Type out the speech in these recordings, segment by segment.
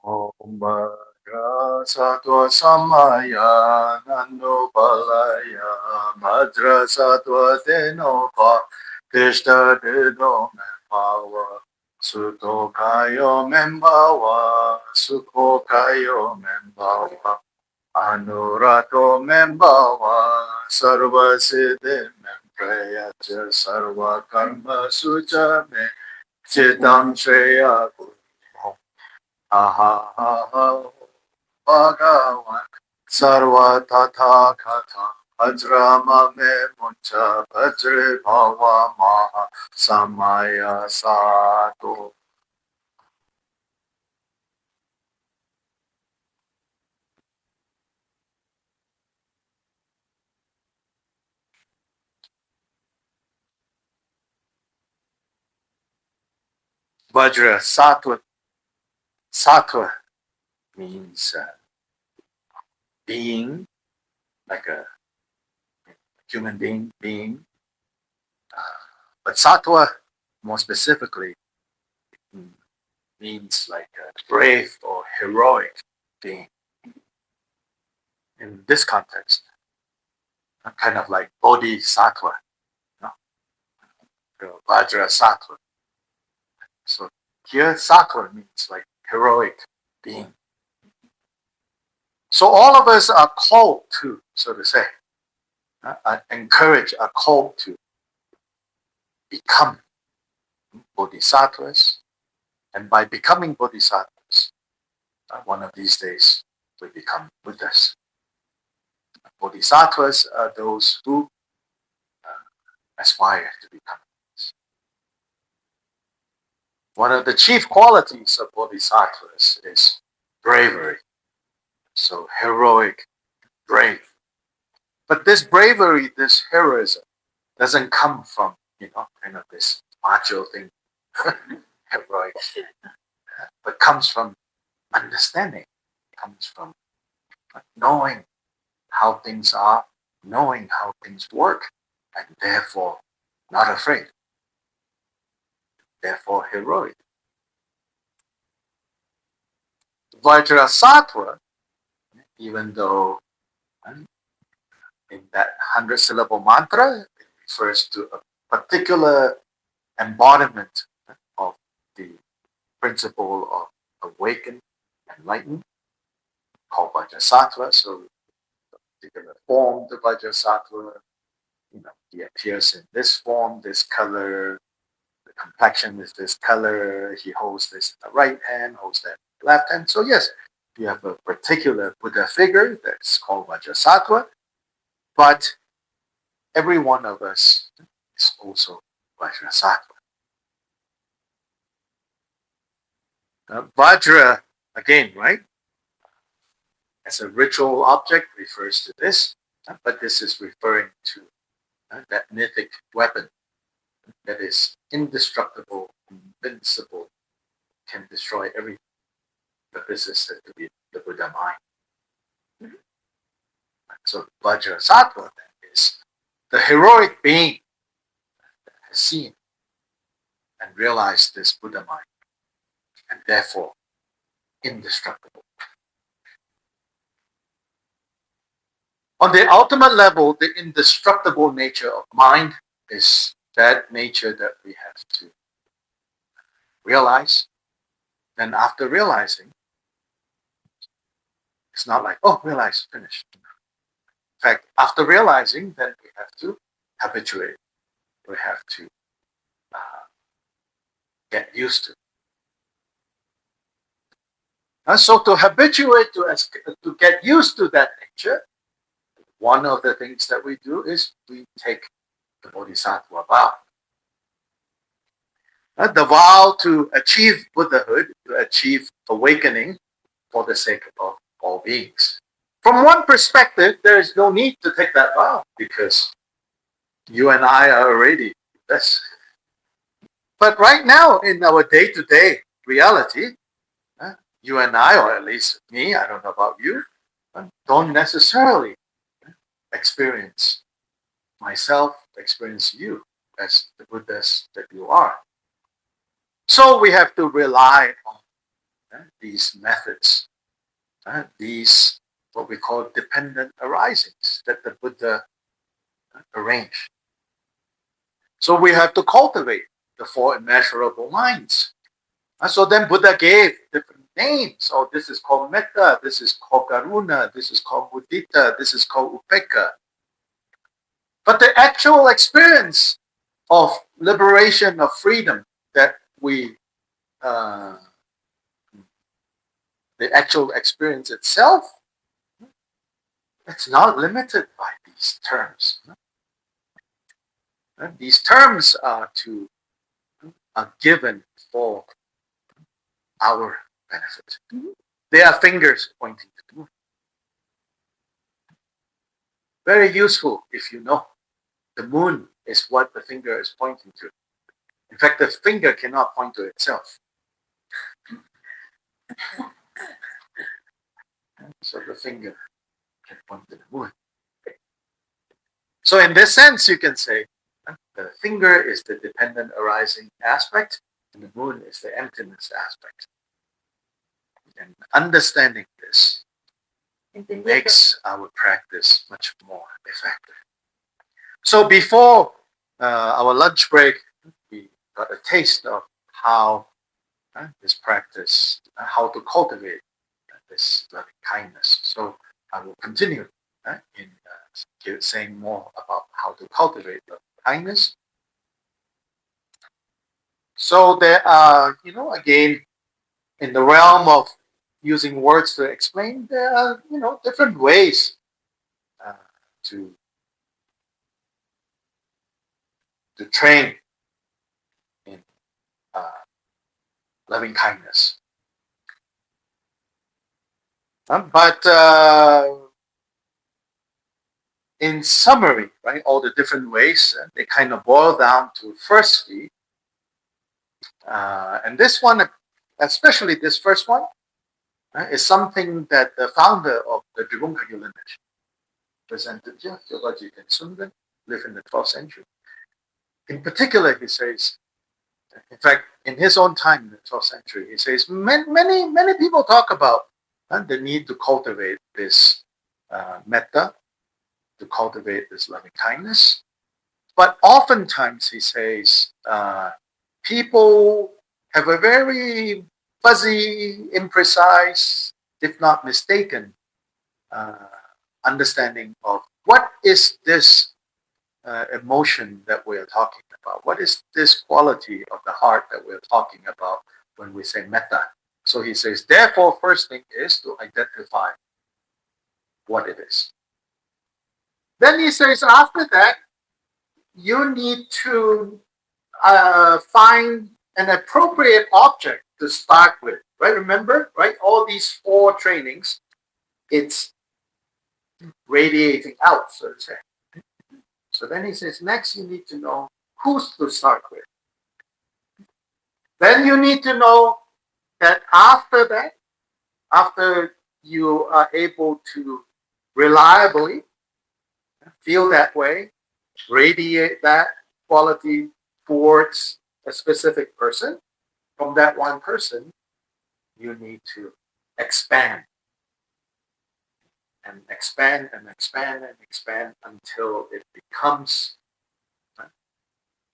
Om Sattva Samaya Nandopalaya Bhadra Sattva Denopa Krishna Dedo Membawa Suto Kayo Membawa Sukho Kayo Membawa Anurato Membawa Sarva Siddhi Mempreya Sarva Karma Sucha Me Chitam Shreya Aha Bhagavan Sarva Tatha Katha Vajrama Me Muncha Vajri Bhava Maha Samaya Sato. Vajra Sattva. Sattva means being, like a human being. But Sattva, more specifically, means like a brave or heroic being. In this context, kind of like Bodhisattva, you know, Vajra Sattva. So here, Sattva means like heroic being. So all of us are called to, so to say, encouraged, are called to become bodhisattvas. And by becoming bodhisattvas, one of these days, we become Buddhas. Bodhisattvas are those who aspire to become Buddhas. One of the chief qualities of bodhisattvas is bravery. So heroic, brave. But this bravery, this heroism, doesn't come from, kind of this macho thing, heroic, but comes from understanding, comes from knowing how things are, knowing how things work, and therefore not afraid, therefore heroic. Vajrasattva, even though in that 100-syllable mantra, it refers to a particular embodiment of the principle of awaken, enlighten, called Vajrasattva. So the particular form, the Vajrasattva, he appears in this form, this color, the complexion is this color, he holds this in the right hand, holds that in the left hand. So yes, you have a particular Buddha figure that's called Vajrasattva, but every one of us is also Vajrasattva. Vajra, again, right, as a ritual object refers to this, but this is referring to that mythic weapon that is indestructible, invincible, can destroy everything. But this is said to be the Buddha mind. So Vajrasattva is the heroic being that has seen and realized this Buddha mind, and therefore indestructible. On the ultimate level, the indestructible nature of mind is that nature that we have to realize. Then after realizing, it's not like, oh, realize, finished. In fact, after realizing, then we have to habituate. We have to get used to. And so to habituate, to get used to that nature, one of the things that we do is we take the Bodhisattva vow. The vow to achieve Buddhahood, to achieve awakening for the sake of all beings. From one perspective, there is no need to take that vow because you and I are already this. But right now, in our day-to-day reality, you and I, or at least me, I don't know about you, don't necessarily experience myself, experience you as the Buddhas that you are. So we have to rely on these methods, these what we call dependent arisings that the Buddha arranged. So we have to cultivate the four immeasurable minds. So then Buddha gave different names. Oh, this is called metta, this is called karuna, this is called mudita, this is called upekkha. But the actual experience of liberation, of freedom that we, the actual experience itself, it's not limited by these terms. These terms are given for our benefit. They are fingers pointing to the moon. Very useful if you know the moon is what the finger is pointing to. In fact, the finger cannot point to itself. So the finger can point to the moon. So in this sense, you can say the finger is the dependent arising aspect, and the moon is the emptiness aspect. And understanding this makes our practice much more effective. So before our lunch break, we got a taste of how this practice, how to cultivate this loving kindness. So I will continue in saying more about how to cultivate loving kindness. So there are, again, in the realm of using words to explain, there are, different ways to train in loving kindness. But in summary, right, all the different ways, they kind of boil down to firstly, and this one, especially this first one, is something that the founder of the Dribung Kagyu lineage presented, Yogaji Sundan, lived in the 12th century. In particular, he says, in fact, in his own time in the 12th century, he says, many people talk about the need to cultivate this metta, to cultivate this loving kindness. But oftentimes, he says, people have a very fuzzy, imprecise, if not mistaken, understanding of what is this emotion that we're talking about? What is this quality of the heart that we're talking about when we say metta? So he says, therefore, first thing is to identify what it is. Then he says, after that, you need to find an appropriate object to start with, right? Remember, right? All these four trainings, it's radiating out, so to say. So then he says, next you need to know who's to start with. Then you need to know that after that, after you are able to reliably feel that way, radiate that quality towards a specific person, from that one person, you need to expand and expand and expand and expand until it becomes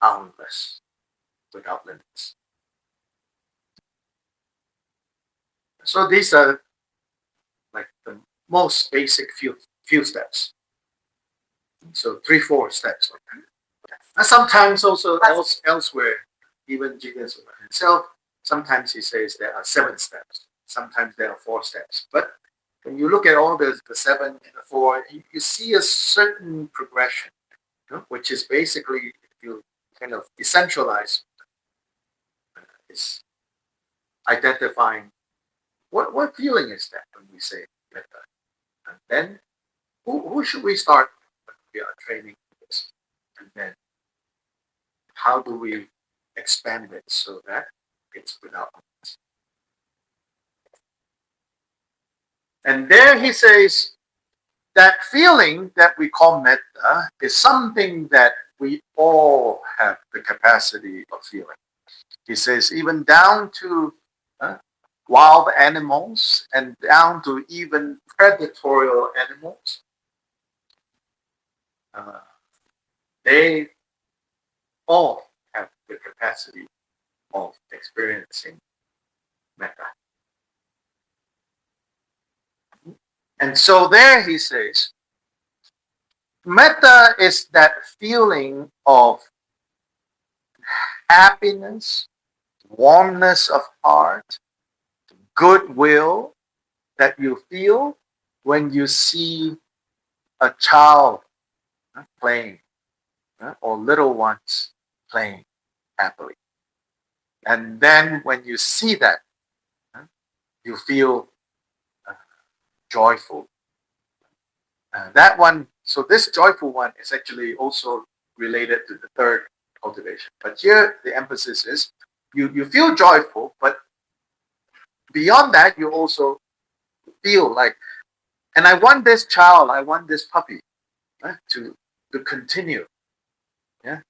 boundless, without limits. So these are like the most basic few steps. So 3-4 steps. And sometimes also elsewhere, even Jigen himself, sometimes he says there are 7 steps. Sometimes there are 4 steps. But when you look at all the 7 and the 4, you see a certain progression, which is basically, if you kind of decentralize, is identifying what feeling is that when we say metta. And then who should we start when we are training this? And then how do we expand it so that it's without limits? And there he says that feeling that we call metta is something that we all have the capacity of feeling. He says even down to wild animals and down to even predatory animals, uh, they all have the capacity of experiencing metta. And so there he says, metta is that feeling of happiness, warmness of heart, goodwill that you feel when you see a child playing or little ones playing happily. And then when you see that, you feel joyful. That one, so this joyful one is actually also related to the third cultivation. But here the emphasis is you feel joyful, but beyond that, you also feel like, and I want this child, I want this puppy to continue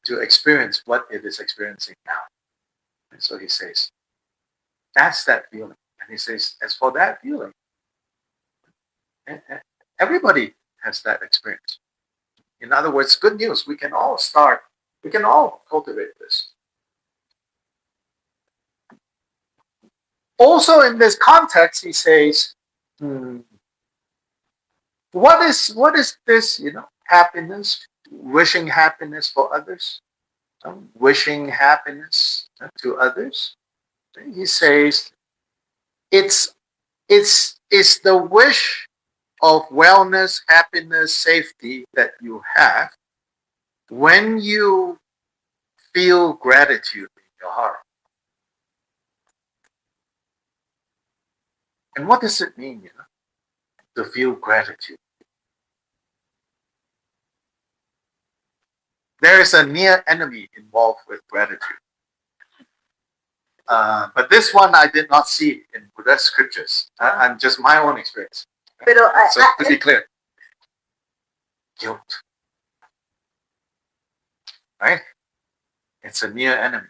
to experience what it is experiencing now. And so he says, that's that feeling. And he says, as for that feeling, everybody has that experience. In other words, good news. We can all cultivate this. Also in this context, he says, what is this, happiness, wishing happiness for others, wishing happiness to others? He says, it's the wish of wellness, happiness, safety that you have when you feel gratitude in your heart. And what does it mean, to feel gratitude? There is a near enemy involved with gratitude. But this one I did not see in Buddhist scriptures. I'm just my own experience. So to be clear, guilt. Right? It's a near enemy.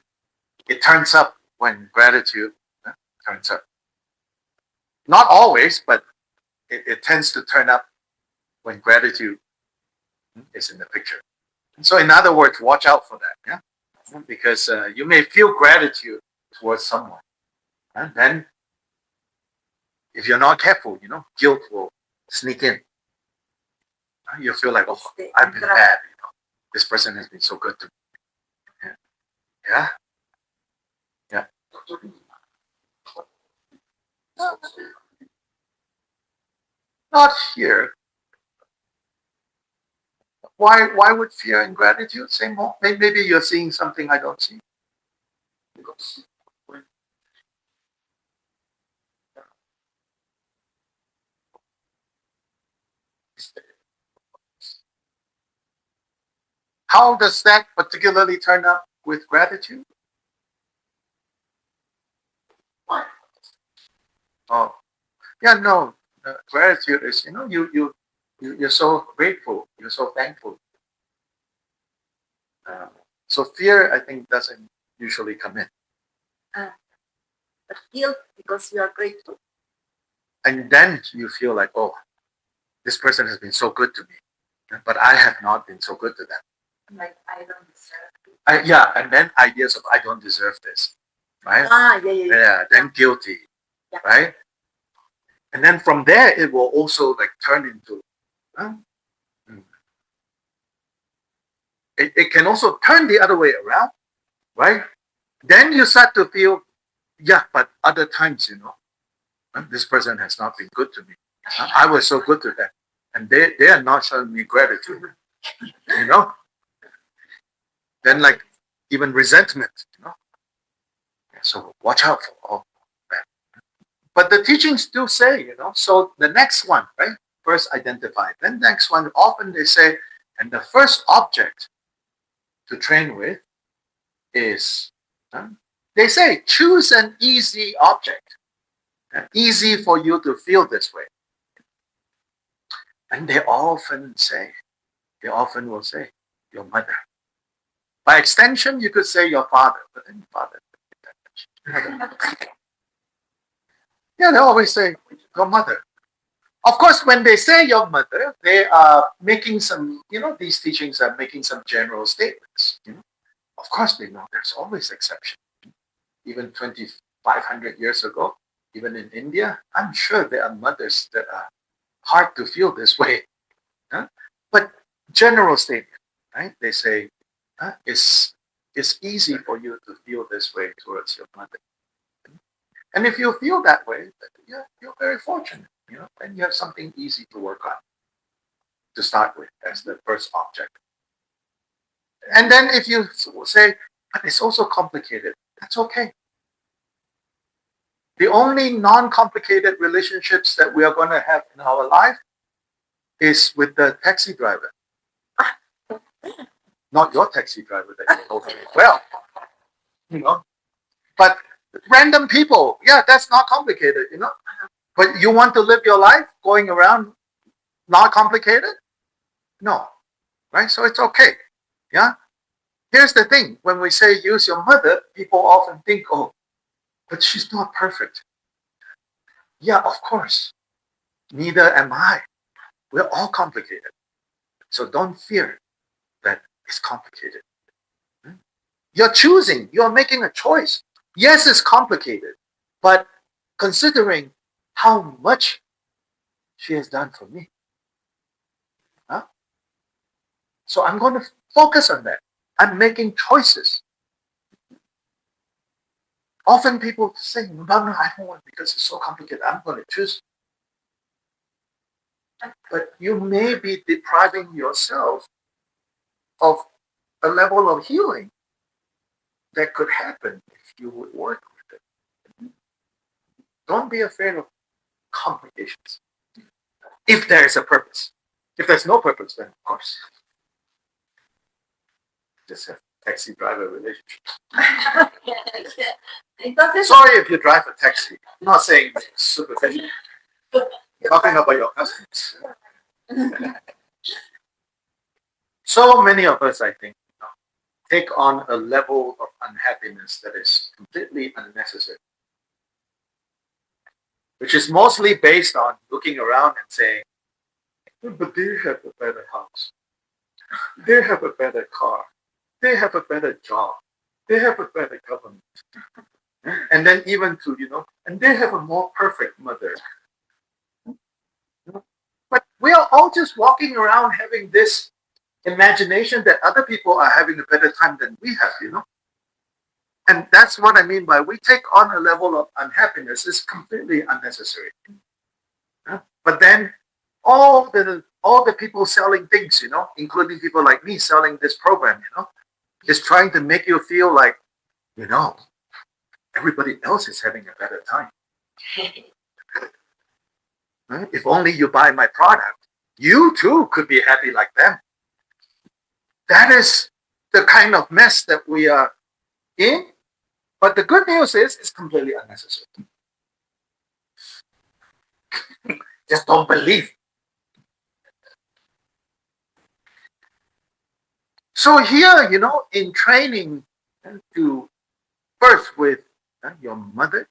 It turns up when gratitude turns up. Not always, but it tends to turn up when gratitude is in the picture. And so in other words, watch out for that. Yeah? Because you may feel gratitude towards someone. And then if you're not careful, guilt will sneak in. You feel like, oh, I've been bad. This person has been so good to me. Yeah. Yeah. Not here. Why would fear and gratitude say more? Maybe you're seeing something I don't see. How does that particularly turn up with gratitude? Oh, yeah, no. Gratitude is, you're so grateful. You're so thankful. So fear, I think, doesn't usually come in. But guilt because you are grateful. And then you feel like, oh, this person has been so good to me, but I have not been so good to them. Like I don't deserve it. Yeah, and then ideas of I don't deserve this, right? Yeah. Then guilty, right? And then from there, it will also like turn into, it can also turn the other way around, right? Then you start to feel, yeah, but other times, this person has not been good to me. I was so good to them, and they are not showing me gratitude, Then like even resentment, So watch out for all that. But the teachings do say, so the next one, right? First identify, then next one, often they say, and the first object to train with is, they say, choose an easy object. Easy for you to feel this way. And they often will say, your mother. By extension, you could say your father, but then your father. Yeah, they always say your mother. Of course, when they say your mother, they are making some, these teachings are making some general statements. Of course, they know there's always exception. Even 2,500 years ago, even in India, I'm sure there are mothers that are hard to feel this way. Huh? But general statement, right? They say, it's easy for you to feel this way towards your mother. And if you feel that way, yeah, you're very fortunate, and you have something easy to work on to start with as the first object. And then if you say, but it's also complicated, that's okay. The only non-complicated relationships that we are going to have in our life is with the taxi driver. Not your taxi driver that you know very well, you know. But random people, yeah, that's not complicated. But you want to live your life going around not complicated? No, right? So it's okay. Yeah. Here's the thing: when we say use your mother, people often think, oh, but she's not perfect. Yeah, of course. Neither am I. We're all complicated. So don't fear that it's complicated. You're choosing, you're making a choice. Yes, it's complicated, but considering how much she has done for me, huh? So I'm going to focus on that. I'm making choices. Often people say, no, no, I don't want because it's so complicated. I'm going to choose. But you may be depriving yourself of a level of healing that could happen if you would work with it. Don't be afraid of complications if there is a purpose. If there's no purpose, then of course, just have taxi driver relationship. Sorry if you drive a taxi. I'm not saying superficial. Talking about your customers. So many of us, I think, take on a level of unhappiness that is completely unnecessary, which is mostly based on looking around and saying, but they have a better house. They have a better car. They have a better job. They have a better government. And then even to, and they have a more perfect mother. But we are all just walking around having this imagination that other people are having a better time than we have. And that's what I mean by we take on a level of unhappiness is completely unnecessary. But then all the people selling things, including people like me selling this program, is trying to make you feel like, you know, everybody else is having a better time. Right? If only you buy my product, you too could be happy like them. That is the kind of mess that we are in. But the good news is it's completely unnecessary. Just don't believe. So here, in training to first with your mother,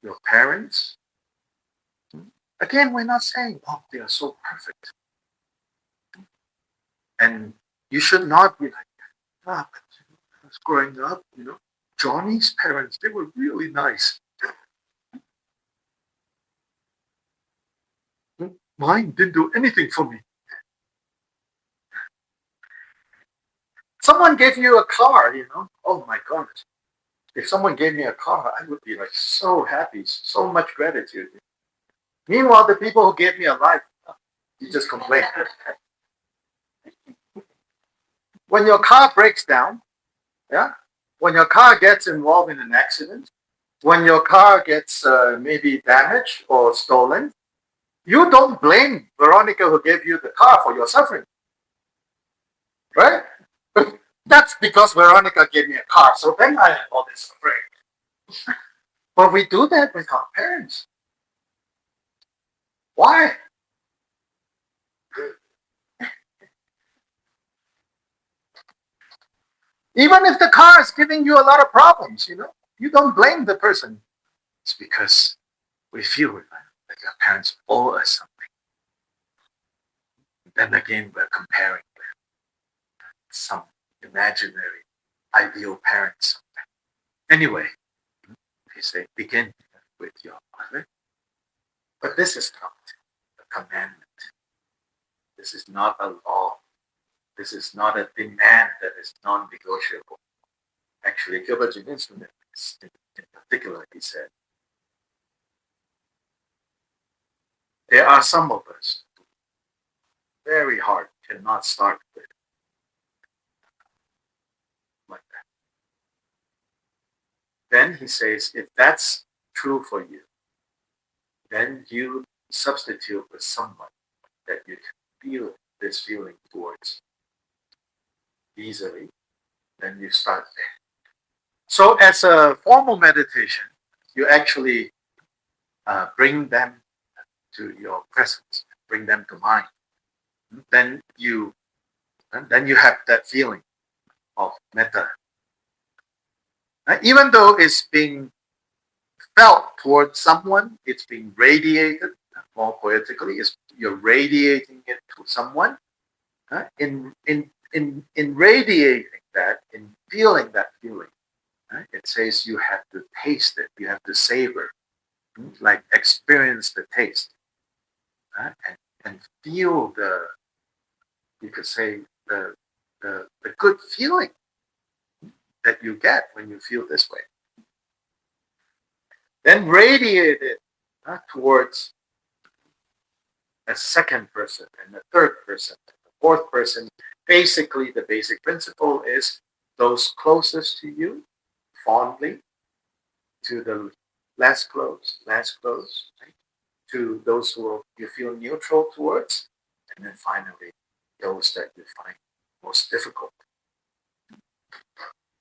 your parents, again, we're not saying, oh, they are so perfect. And you should not be like, but I was growing up, Johnny's parents, they were really nice. Mine didn't do anything for me. Someone gave you a car, oh my God. If someone gave me a car, I would be like so happy, so much gratitude. Meanwhile, the people who gave me a life, you just complain. When your car breaks down, yeah, when your car gets involved in an accident, when your car gets maybe damaged or stolen, you don't blame Veronica who gave you the car for your suffering, right? That's because Veronica gave me a car, so then I have all this suffering. But we do that with our parents. Why? Even if the car is giving you a lot of problems, you don't blame the person. It's because we feel right? Like our parents owe us something. Then again, we're comparing with some imaginary ideal parents. Anyway, he said, begin with your mother. But this is not a commandment. This is not a law. This is not a demand that is non-negotiable. Actually, Gilbert Jenkins, in particular, he said, there are some of us who very hard cannot start with like that. Then he says, if that's true for you, then you substitute with someone that you can feel this feeling towards easily, then you start there. So as a formal meditation, you actually bring them to your presence, bring them to mind. Then you have that feeling of metta. Even though it's being felt towards someone, it's being radiated. More poetically, is you're radiating it to someone. In radiating that, in feeling that feeling, it says you have to taste it, you have to savor, like experience the taste, and feel the, you could say, the good feeling that you get when you feel this way. Then radiate it towards a second person and a third person, and the fourth person. Basically, the basic principle is those closest to you, fondly, to the less close, right? To those who you feel neutral towards, and then finally, those that you find most difficult,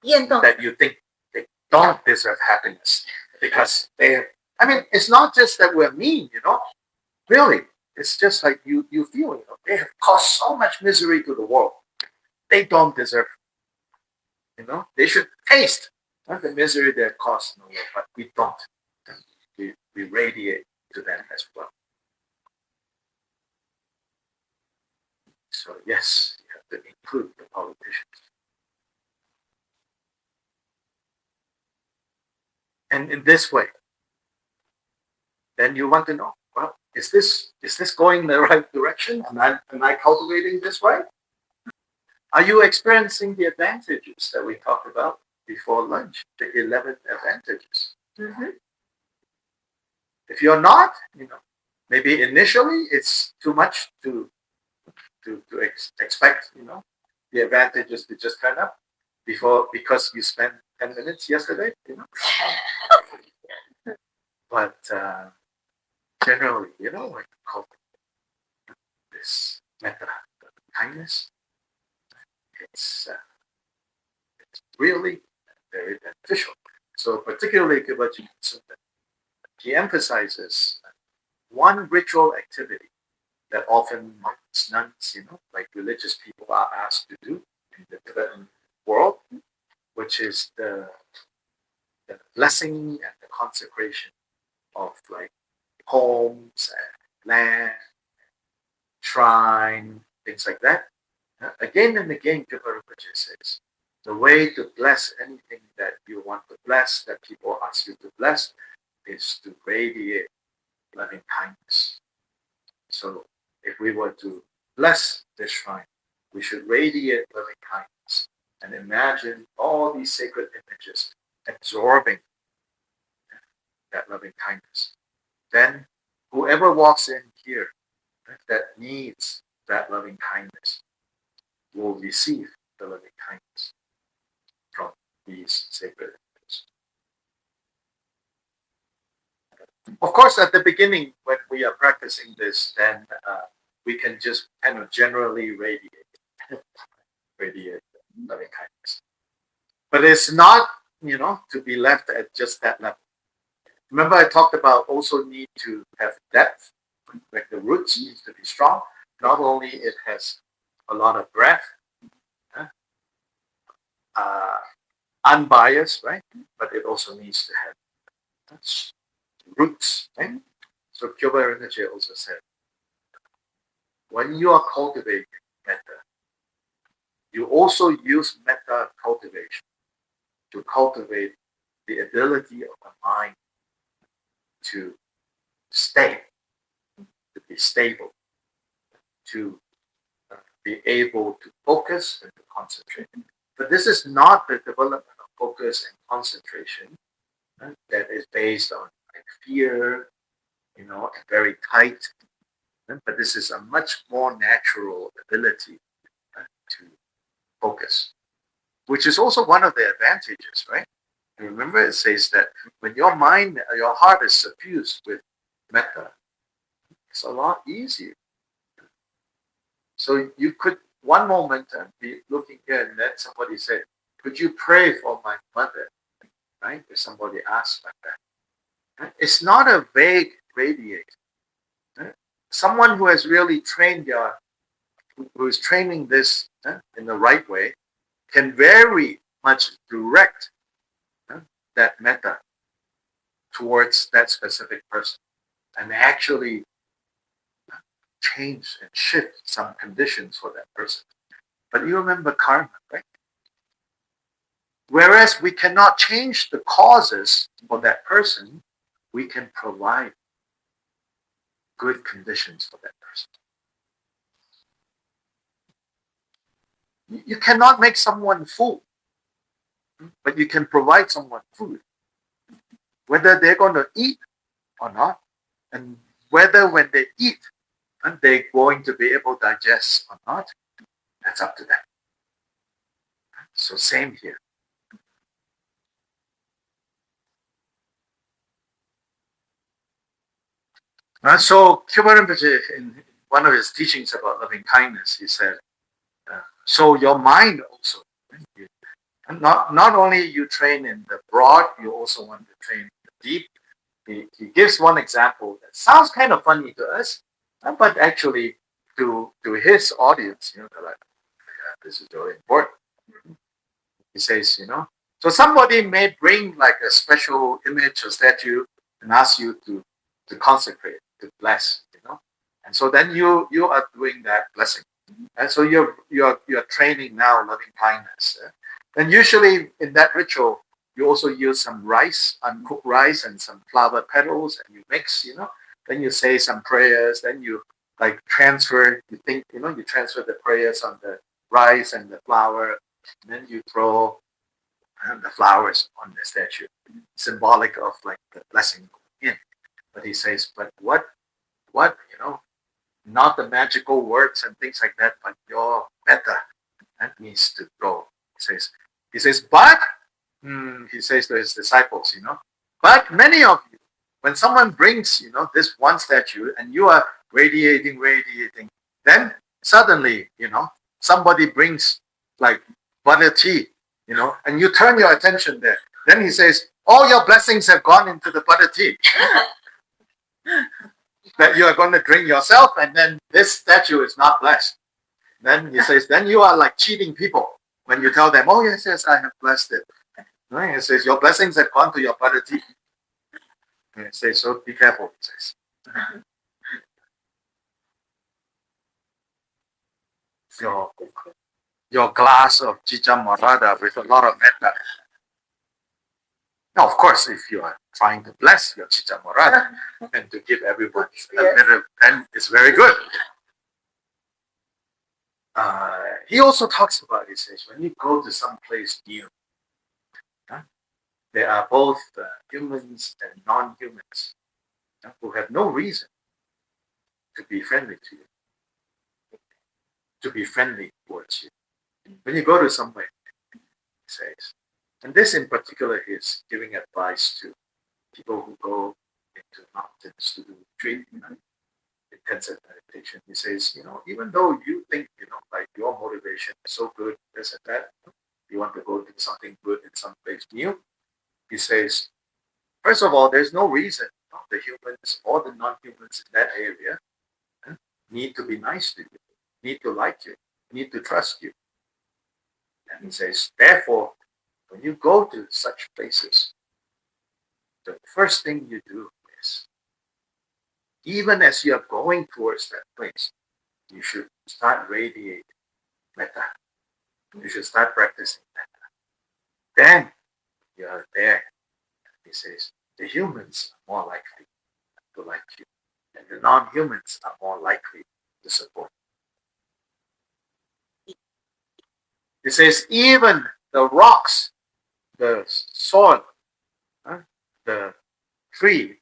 that you think they don't deserve happiness because they have. I mean, it's not just that we're mean, really. It's just like you feel, they have caused so much misery to the world. They don't deserve, they should taste the misery they have caused in the world, but we don't. We radiate to them as well. So yes, you have to include the politicians. And in this way, then you want to know, well, is this going in the right direction? Am I cultivating this right? Are you experiencing the advantages that we talked about before lunch, the 11 advantages? Mm-hmm. If you're not, maybe initially it's too much to expect, the advantages to just turn up because you spent 10 minutes yesterday, But generally, like cultivate this metta, kindness, it's really very beneficial. So particularly Kibaji Sutta, he emphasizes one ritual activity that often monks, nuns, like religious people are asked to do in the Tibetan world, which is the blessing and the consecration of like homes and land, shrine, things like that. Again and again, Kibaji says, the way to bless anything that you want to bless, that people ask you to bless, is to radiate loving kindness. So if we were to bless this shrine, we should radiate loving kindness and imagine all these sacred images absorbing that loving kindness. Then whoever walks in here that needs that loving kindness will receive the loving kindness from these sacred images. Of course, at the beginning, when we are practicing this, then we can just kind of generally radiate loving kindness. But it's not, to be left at just that level. Remember, I talked about also need to have depth, like the roots needs to be strong. Not only it has a lot of breadth, unbiased, right? But it also needs to have roots. Right? So Kyoba Rinpoche also said, when you are cultivating metta, you also use metta cultivation to cultivate the ability of the mind to stay, to be stable, to be able to focus and to concentrate. But this is not the development of focus and concentration that is based on like fear, and very tight. But this is a much more natural ability to focus, which is also one of the advantages, right? Remember, it says that when your mind, your heart is suffused with metta, it's a lot easier. So you could one moment be looking here, and then somebody said, "Could you pray for my mother?" Right? If somebody asks like that, right? It's not a vague radiate. Right? Someone who has really trained who is training this in the right way, can very much direct that metta towards that specific person and actually change and shift some conditions for that person. But you remember karma, right? Whereas we cannot change the causes for that person, we can provide good conditions for that person. You cannot make someone full, but you can provide someone food, whether they're going to eat or not, and whether when they eat, and they're going to be able to digest or not, that's up to them. So same here. So Kyoba Rinpoche, in one of his teachings about loving kindness, he said, so your mind also, not only you train in the broad, you also want to train in the deep. He gives one example that sounds kind of funny to us, but actually to his audience, they're like, yeah, this is very important. He says, so somebody may bring like a special image or statue and ask you to consecrate, to bless, and so then you are doing that blessing, and so you're training now loving kindness. And usually in that ritual, you also use some rice, uncooked rice, and some flower petals, and you mix, Then you say some prayers. Then you like transfer. You think, you transfer the prayers on the rice and the flour. And then you throw the flowers on the statue, symbolic of like the blessing in. But he says, but what, not the magical words and things like that, but your metta that needs to go. He says, but he says to his disciples, but many of you, when someone brings, this one statue and you are radiating, then suddenly, somebody brings like butter tea, and you turn your attention there. Then he says, all your blessings have gone into the butter tea that you are going to drink yourself, and then this statue is not blessed. Then he says, then you are like cheating people when you tell them, oh, yes, I have blessed it. Right? He says, your blessings have gone to your butter tea. And he says, so be careful, he says. Your glass of chicha morada with a lot of metta. Now, of course, if you are trying to bless your chicha morada and to give everyone a little, then it's very good. He also talks about, he says, when you go to some place new, there are both humans and non-humans who have no reason to be friendly to you, to be friendly towards you. When you go to somewhere, he says, and this in particular is giving advice to people who go into mountains to do treatment, intensive meditation. He says, even though you think, like your motivation is so good, this and that, you want to go do something good in some place new, he says, first of all, there's no reason the humans or the non-humans in that area need to be nice to you, need to like you, need to trust you. And he says, therefore, when you go to such places, the first thing you do is even as you are going towards that place, you should start radiating metta. You should start practicing metta. Then you are there. He says, the humans are more likely to like you, and the non-humans are more likely to support you. He says, even the rocks, the soil, the tree,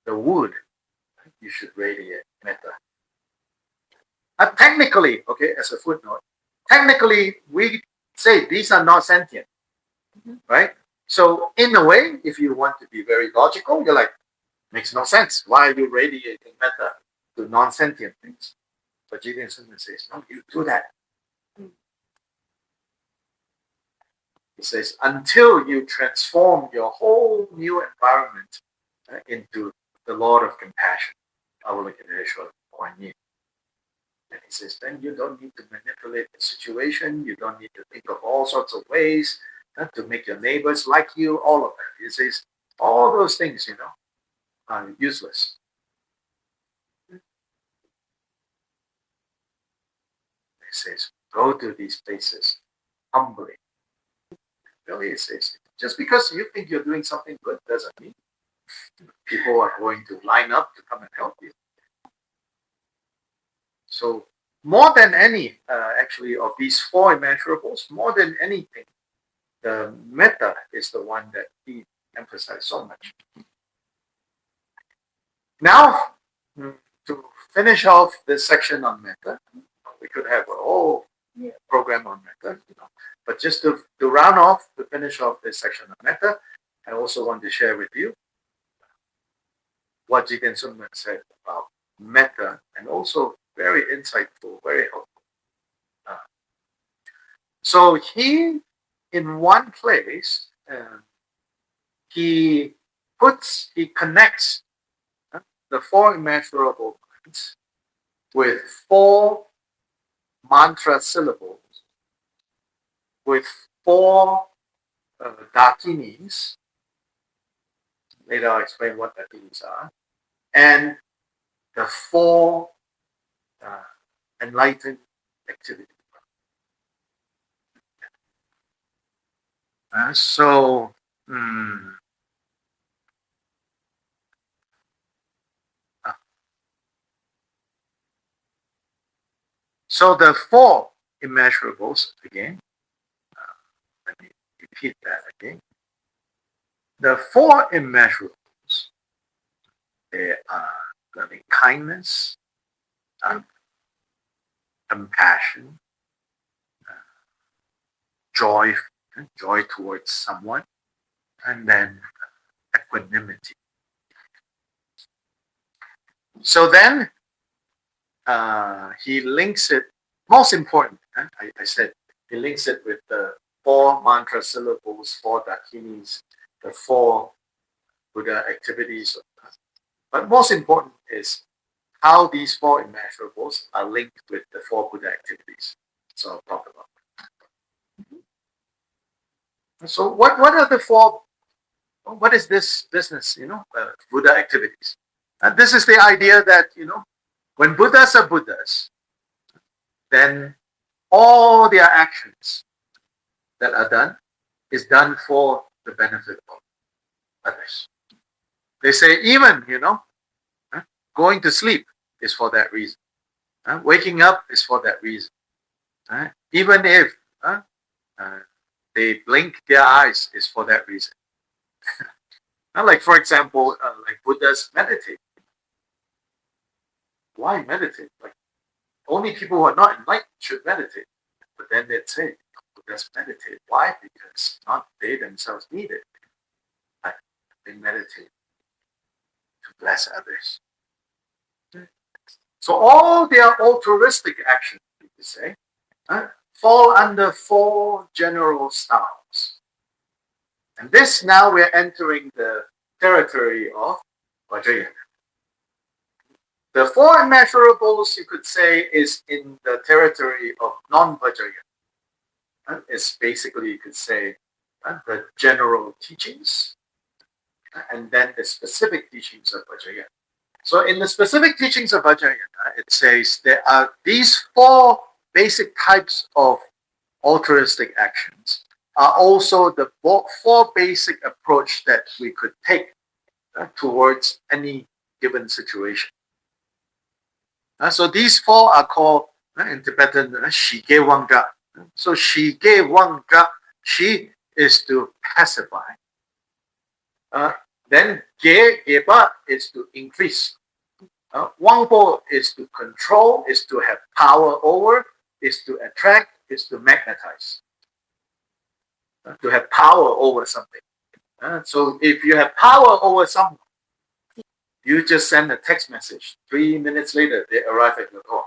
the wood, you should radiate metta. Technically, okay, as a footnote, technically we say these are not sentient, right? So in a way, if you want to be very logical, you're like, makes no sense. Why are you radiating metta to non-sentient things? But Jigten Summa says, no, you do that. He says, until you transform your whole new environment into the Lord of compassion, Avalokiteshvara Kuan Yin. And he says, then you don't need to manipulate the situation. You don't need to think of all sorts of ways to make your neighbors like you, all of that. He says, all those things, are useless. He says, go to these places humbly. Really, he says, just because you think you're doing something good doesn't mean people are going to line up to come and help you. So more than any, actually, of these four immeasurables, more than anything, the metta is the one that he emphasized so much. Now, to finish off this section on metta, we could have a whole program on metta, but just to round off, to finish off this section on metta, I also want to share with you what Jigten Summa said about metta, and also very insightful, very helpful. So he, in one place, he connects the four immeasurable minds with four mantra syllables, with four dakinis. Later I'll explain what dakinis are. And the four enlightened activities. So the four immeasurables, again, let me repeat that again. The four immeasurables, they are loving kindness, compassion, joy towards someone, and then equanimity. So then he links it, most important, I said, he links it with the four mantra syllables, four dakinis, the four Buddha activities. But most important is how these four immeasurables are linked with the four Buddha activities. So I'll talk about that. So what are the four, what is this business, Buddha activities? And this is the idea that, when Buddhas are Buddhas, then all their actions that are done is done for the benefit of others. They say even, going to sleep is for that reason. Waking up is for that reason. Even if they blink their eyes is for that reason. Like, for example, like Buddhas meditate. Why meditate? Like, only people who are not enlightened should meditate. But then they'd say, Buddhas meditate. Why? Because not they themselves need it. Like, they meditate to bless others. So all their altruistic actions, you could say, fall under four general styles. And this, now we're entering the territory of Vajrayana. The four immeasurables, you could say, is in the territory of non-Vajrayana. It's basically, you could say, the general teachings, and then the specific teachings of Vajrayana. So in the specific teachings of Vajrayana, it says there are these four basic types of altruistic actions are also the four basic approach that we could take towards any given situation. So these four are called in Tibetan Shige Wanga. So Shige Wanga, Shi is to pacify. Then Ge Geba is to increase. Wangpo is to control, is to have power over, is to attract, is to magnetize. To have power over something. So if you have power over someone, you just send a text message. 3 minutes later, they arrive at your door.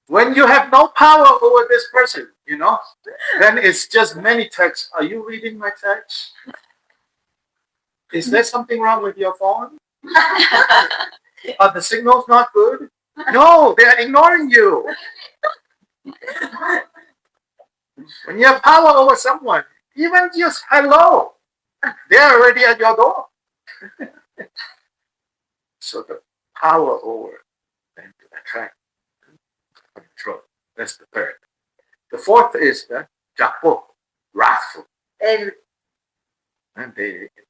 When you have no power over this person, then it's just many texts. Are you reading my text? Is there something wrong with your phone? Are the signals not good? No, they are ignoring you. When you have power over someone, even just hello, they're already at your door. So the power over and to attract, control. That's the third. The fourth is the japo, wrathful. And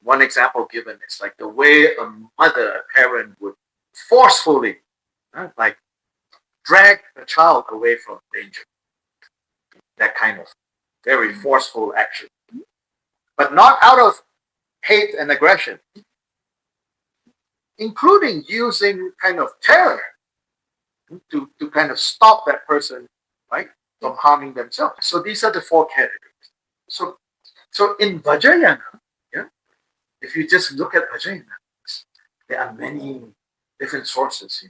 one example given is like the way a mother, a parent would forcefully, like drag a child away from danger. That kind of very forceful action. But not out of hate and aggression, including using kind of terror to kind of stop that person, right, from harming themselves. So these are the four categories. So in Vajrayana, if you just look at Vajrayana, there are many different sources,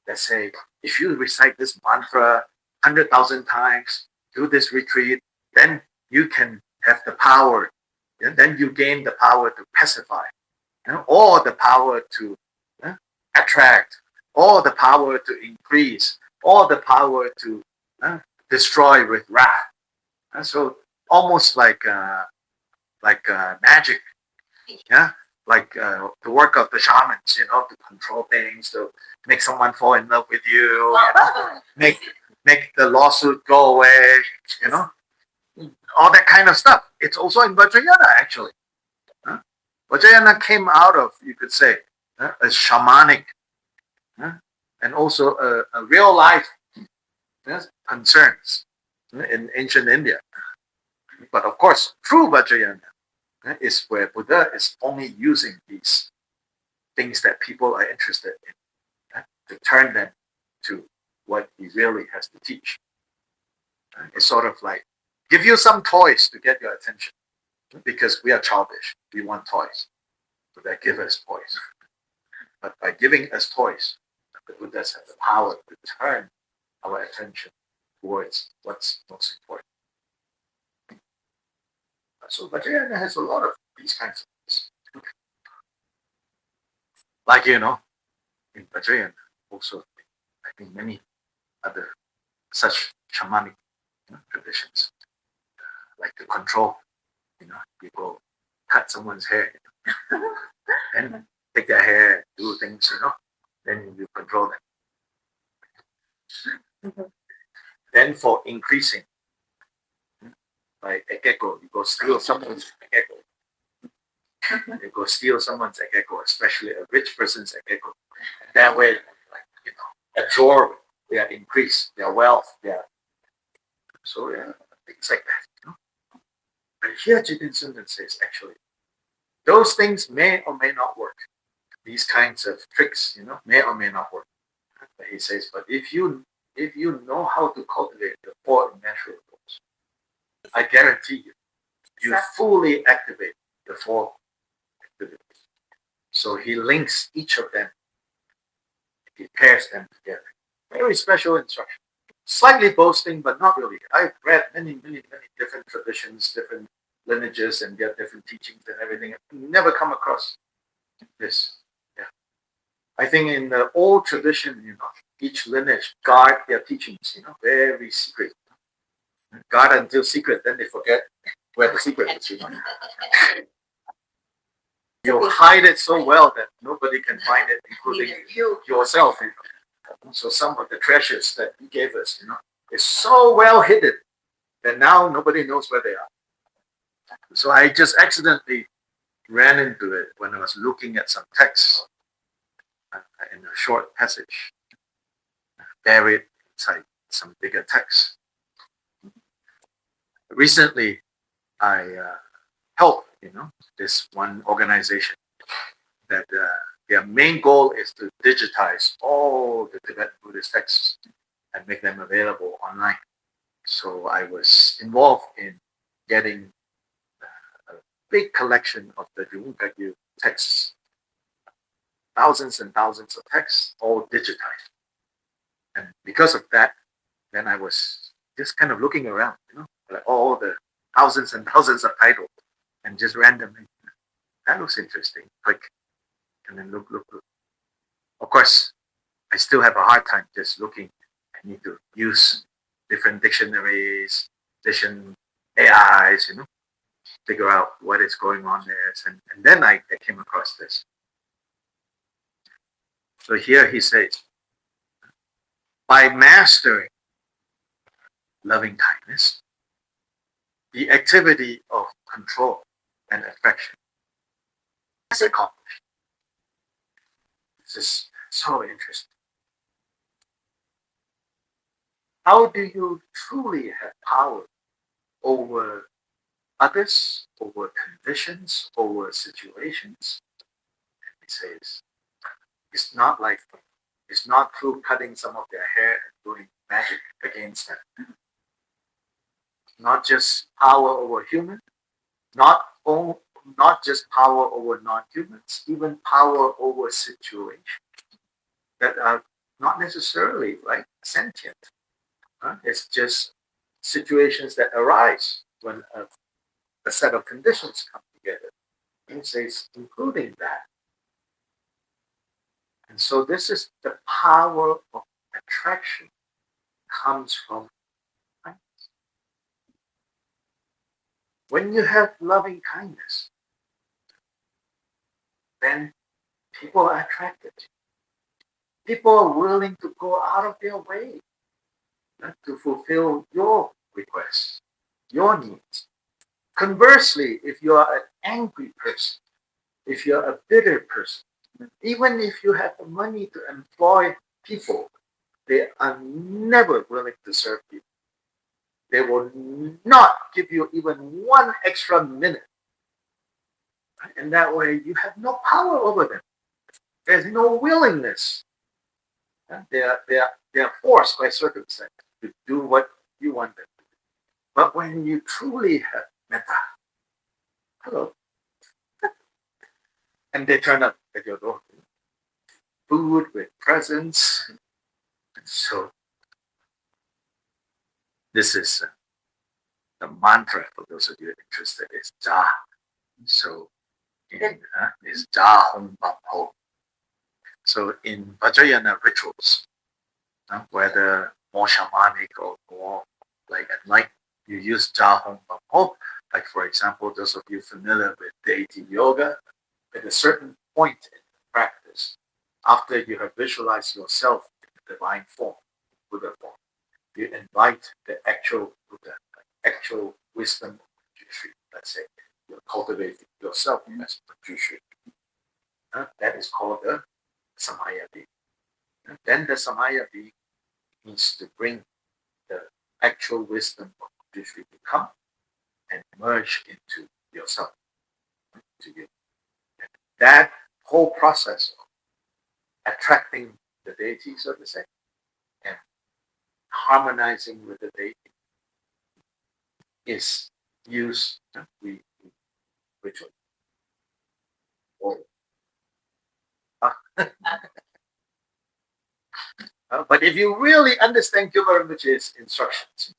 that say if you recite this mantra 100,000 times, do this retreat, then you can have the power. And then you gain the power to pacify, or the power to attract, or the power to increase, or the power to destroy with wrath. So almost like magic, like the work of the shamans, to control things, to make someone fall in love with you, make the lawsuit go away, all that kind of stuff. It's also in Vajrayana, actually. Vajrayana came out of, you could say, a shamanic and also a real life concerns in ancient India. But of course, true Vajrayana is where Buddha is only using these things that people are interested in to turn them to what he really has to teach. It's sort of like give you some toys to get your attention because we are childish. We want toys. So they give us toys. But by giving us toys, the Buddhas have the power to turn our attention towards what's most important. So Vajrayana has a lot of these kinds of things. Like, in Vajrayana, also, I think many other such shamanic traditions, like the control, you go cut someone's hair, and take their hair, do things, then you control them. Then for increasing, like a gecko, you go steal someone's gecko. You go steal someone's gecko, especially a rich person's gecko. That way, absorb their increase, their wealth, so things like that. But here Jiten Sundan says actually, those things may or may not work. These kinds of tricks, may or may not work. But he says, but if you know how to cultivate the four immeasurables, I guarantee you fully activate the four activities. So he links each of them, he pairs them together. Very special instruction. Slightly boasting, but not really. I've read many, many, many different traditions, different lineages, and get different teachings and everything. I've never come across this. Yeah. I think in the old tradition, each lineage guard their teachings, very secret. Guard until secret, then they forget where the secret is. You hide it so well that nobody can find it, including yourself. So some of the treasures that He gave us, is so well hidden that now nobody knows where they are. So I just accidentally ran into it when I was looking at some text in a short passage buried inside some bigger text. Recently, I helped, this one organization that their main goal is to digitize all the Tibetan Buddhist texts and make them available online. So I was involved in getting a big collection of the Jungkagyu texts, thousands and thousands of texts, all digitized. And because of that, then I was just kind of looking around, like all the thousands and thousands of titles, and just randomly, that looks interesting. Click, and then look. Of course, I still have a hard time just looking. I need to use different dictionaries, different AIs, figure out what is going on there. And then I came across this. So here he says, by mastering loving kindness, the activity of control and affection is accomplished. This is so interesting. How do you truly have power over others, over conditions, over situations? He says, it's not through cutting some of their hair and doing magic against them. Not just power over humans, not just power over non-humans, even power over situations that are not necessarily sentient. It's just situations that arise when a set of conditions come together. He says, including that. And so this is the power of attraction comes from kindness. When you have loving kindness, then people are attracted. People are willing to go out of their way to fulfill your requests, your needs. Conversely, if you are an angry person, if you're a bitter person, even if you have the money to employ people, they are never willing to serve you. They will not give you even one extra minute. And that way you have no power over them. There's no willingness. They are forced by circumstance to do what you want them to do. But when you truly have metta, hello, and they turn up at your door, food with presents. So this is the mantra for those of you interested is Ja. So is Ja Hong Bam Ho. So in Vajrayana rituals, whether more shamanic or more like at night, you use Ja Hong Bam Ho. Like for example, those of you familiar with deity yoga, at a certain point in the practice, after you have visualized yourself in the divine form, Buddha form, you invite the actual Buddha, actual wisdom of Manjushri. Let's say you're cultivating yourself as Manjushri. That is called the Samaya being. Then the Samaya being needs to bring the actual wisdom of Manjushri to come and merge into yourself, to you. And that whole process of attracting the deity, so to say, and harmonizing with the deity is used ritual. But if you really understand Gilbert Rinpoche's instructions,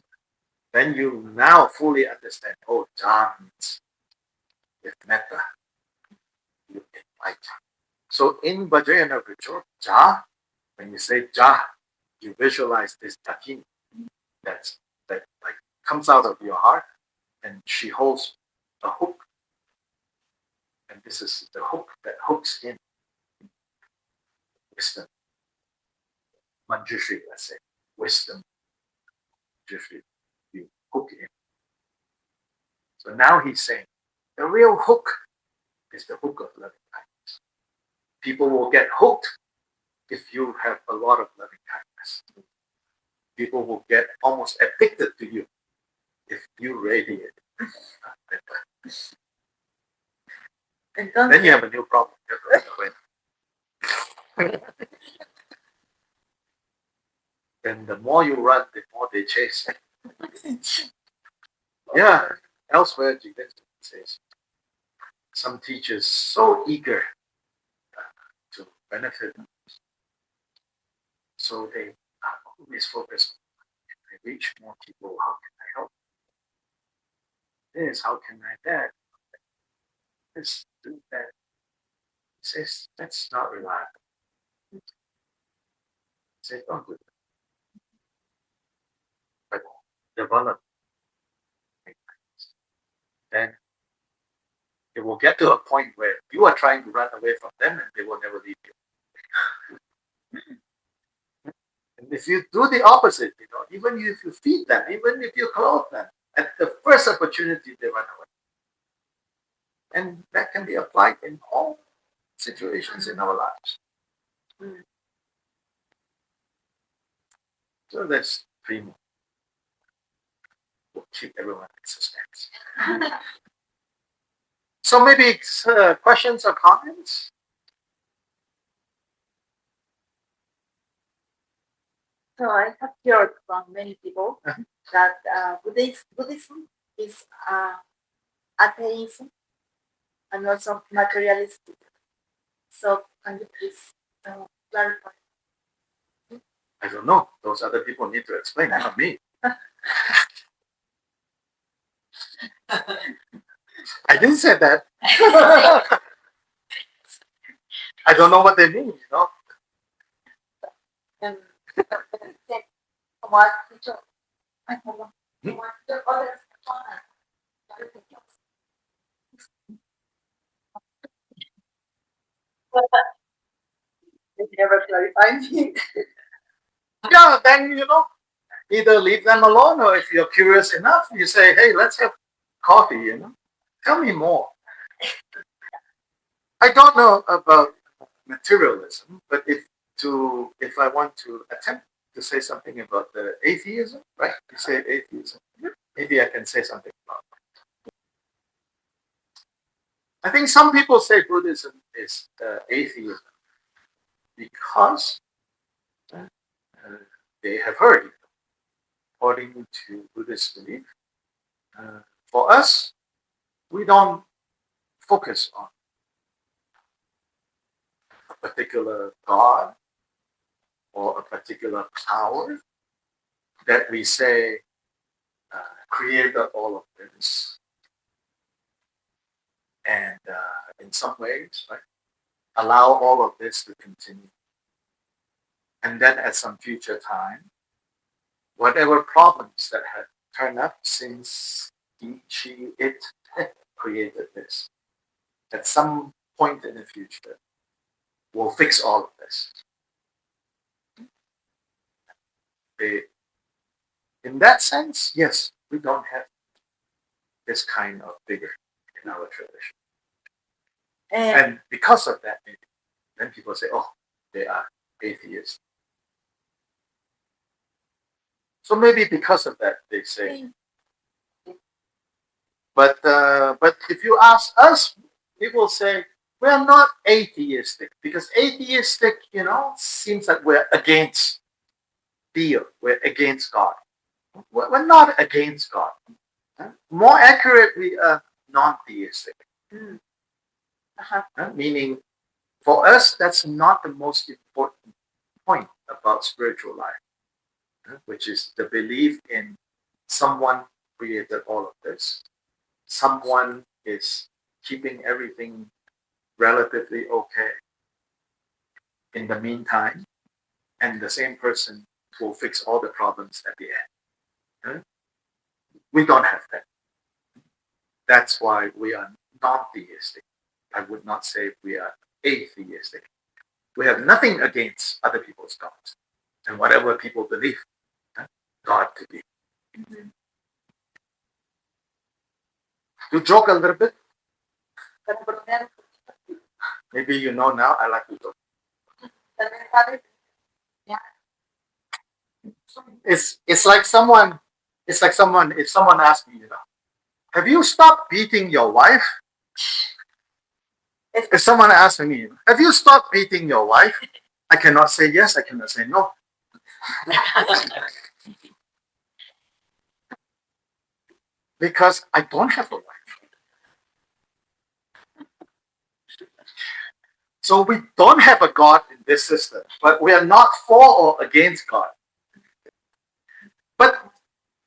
then you now fully understand, Ja means with metta, you invite. So in Vajrayana ritual, Ja, when you say Ja, you visualize this Dakini that comes out of your heart, and she holds a hook, and This is the hook that hooks in wisdom. Manjushri, let's say. Wisdom, Manjushri. You hook in. So now he's saying the real hook is the hook of loving kindness. People will get hooked if you have a lot of loving kindness. People will get almost addicted to you if you radiate. Then you have a new problem. Then the more you run, the more they chase. Yeah, elsewhere, Jigen says some teachers so eager to benefit, so they are always focused on I reach more people. How can I help this? How can I that? This, do that. He says that's not reliable. He says don't do that. But develop. Then it will get to a point where you are trying to run away from them and they will never leave you. And if you do the opposite, even if you feed them, even if you clothe them, at the first opportunity they run away. And that can be applied in all situations in our lives. So that's primo. We'll keep everyone in suspense. So maybe questions or comments? So I have heard from many people that Buddhism is atheism and also materialistic. So can you please clarify? I don't know. Those other people need to explain, not me. I didn't say that. I don't know what they mean, They never clarified me. Yeah, then, either leave them alone or if you're curious enough, you say, hey, let's have coffee, Tell me more. I don't know about materialism, but if I want to attempt to say something about the atheism, right? You say atheism. Maybe I can say something about it. I think some people say Buddhism is atheism because they have heard it. According to Buddhist belief, for us, we don't focus on a particular God or a particular power that we say created all of this. And in some ways, right, allow all of this to continue. And then at some future time, whatever problems that have turned up since it created this, at some point in the future, will fix all of this. In that sense, yes, we don't have this kind of vigor in our tradition. And because of that, maybe, then people say, oh, they are atheists. So maybe because of that, they say. But if you ask us, we will say we're not atheistic because atheistic, seems like we're against Theo, we're against God. We're not against God. More accurate, we are non-theistic. Meaning, for us, that's not the most important point about spiritual life, which is the belief in someone created all of this. Someone is keeping everything relatively okay in the meantime, and the same person will fix all the problems at the end. We don't have that. That's why we are non-theistic. I would not say we are atheistic. We have nothing against other people's gods and whatever people believe God to be. Mm-hmm. You joke a little bit. Maybe you know now I like to joke. It's like someone if someone asks me, have you stopped beating your wife? If someone asks me, have you stopped beating your wife? I cannot say yes, I cannot say no. Because I don't have a wife. So we don't have a God in this system, but we are not for or against God. But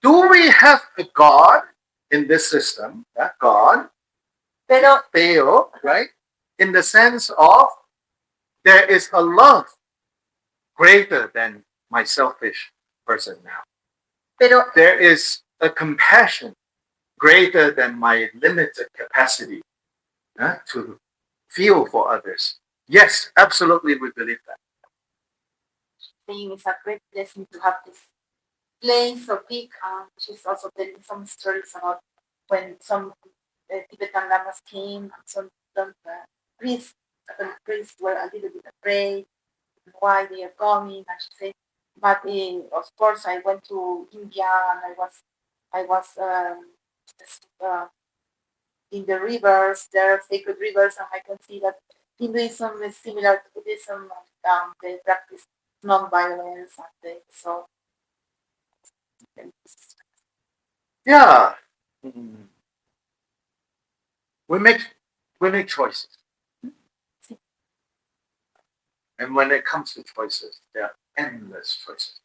do we have a God in this system? God, Theo, right? In the sense of there is a love greater than my selfish person now. There is a compassion greater than my limited capacity to feel for others. Yes, absolutely, we believe that. Saying it's a great blessing to have this place so big. She's also telling some stories about when some Tibetan lamas came, and some priests, priests were a little bit afraid why they are coming, and she said, but of course I went to India and I was in the rivers, there are sacred rivers, and I can see that Hinduism is similar to Buddhism, and they practice non-violence, and they so. Yeah. We make choices. And when it comes to choices, there are endless choices.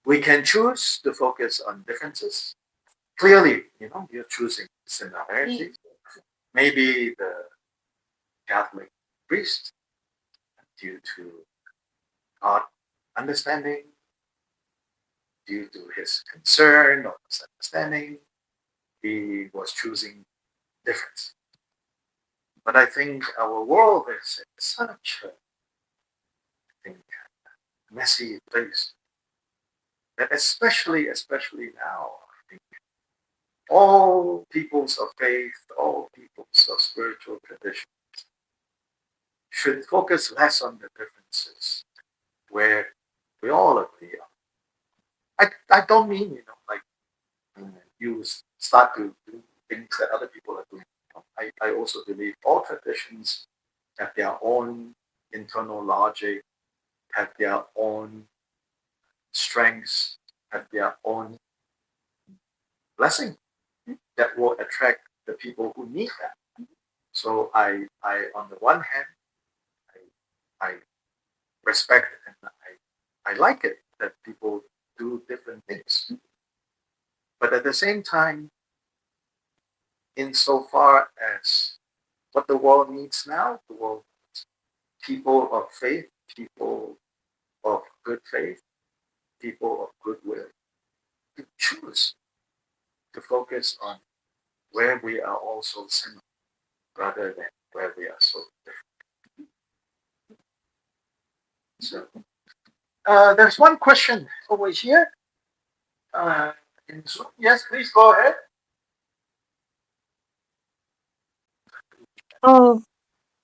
We can choose to focus on differences. Clearly, you're choosing similarities. Maybe the Catholic priest, due to not understanding, due to his concern or misunderstanding, he was choosing difference. But I think our world is such a messy place that especially now, I think all peoples of faith, all peoples of spiritual traditions should focus less on the differences where we all agree on. I don't mean, like you start to do things that other people are doing. I also believe all traditions have their own internal logic, have their own strengths, have their own blessing that will attract the people who need that. So I on the one hand, I respect and I like it that people do different things. But at the same time, insofar as what the world needs now, the world needs people of faith, people of good faith, people of goodwill, to choose to focus on where we are also similar rather than where we are so different. So there's one question over here. In Zoom. Yes, please go ahead. Oh,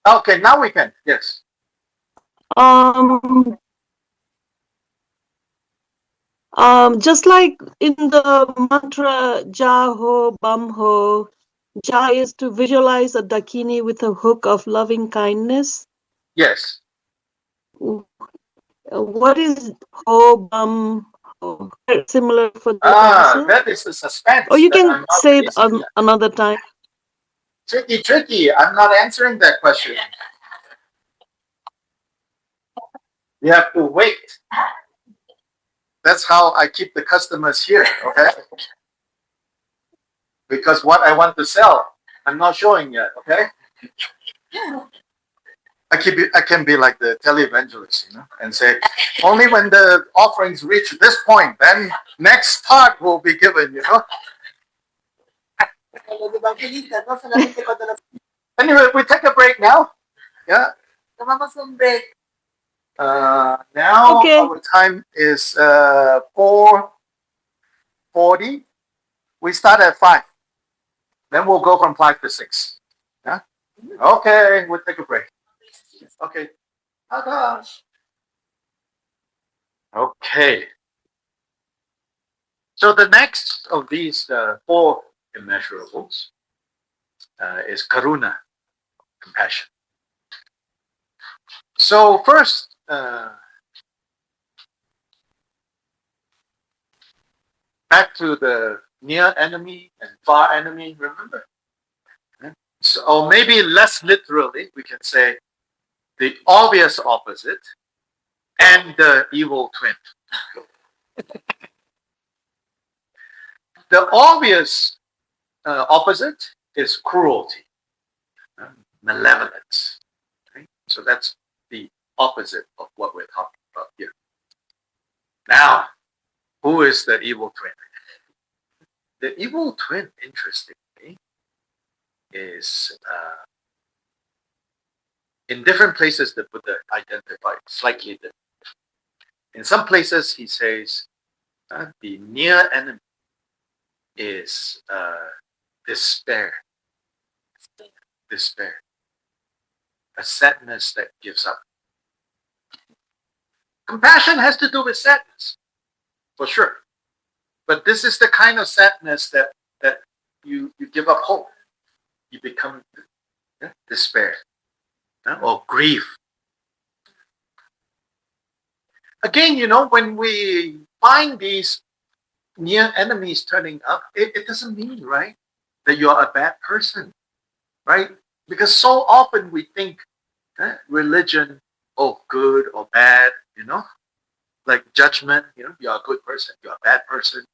Okay, now we can. Yes. um, just like in the mantra Ja Ho Bam Ho, Ja is to visualize a dakini with a hook of loving kindness. Yes. What is Ho Bam Ho? Similar for the answer? That is the suspense Or you that can I'm not say it releasing yet. another time. Tricky. I'm not answering that question. You have to wait. That's how I keep the customers here, okay? Because what I want to sell, I'm not showing yet, okay? I can be like the televangelist, and say, only when the offerings reach this point, then next part will be given, Anyway, we take a break now. Yeah. Tomamos un break. Now Okay. our time is 4:40. We start at 5. Then we'll go from 5 to 6. Yeah. Okay, we'll take a break. Okay. Okay. So the next of these 4 immeasurables is karuna, compassion. So first, back to the near enemy and far enemy, remember? So, or maybe less literally, we can say the obvious opposite and the evil twin. The obvious opposite is cruelty, malevolence. Okay? So that's the opposite of what we're talking about here. Now, who is the evil twin? The evil twin, interestingly, is in different places the Buddha identified slightly different. In some places, he says the near enemy is despair. Despair. A sadness that gives up. Compassion has to do with sadness, for sure. But this is the kind of sadness that you give up hope. You become despair or grief. Again, when we find these near enemies turning up, it doesn't mean, right, that you're a bad person, right? Because so often we think religion, oh, good or bad, like judgment, you're a good person, you're a bad person.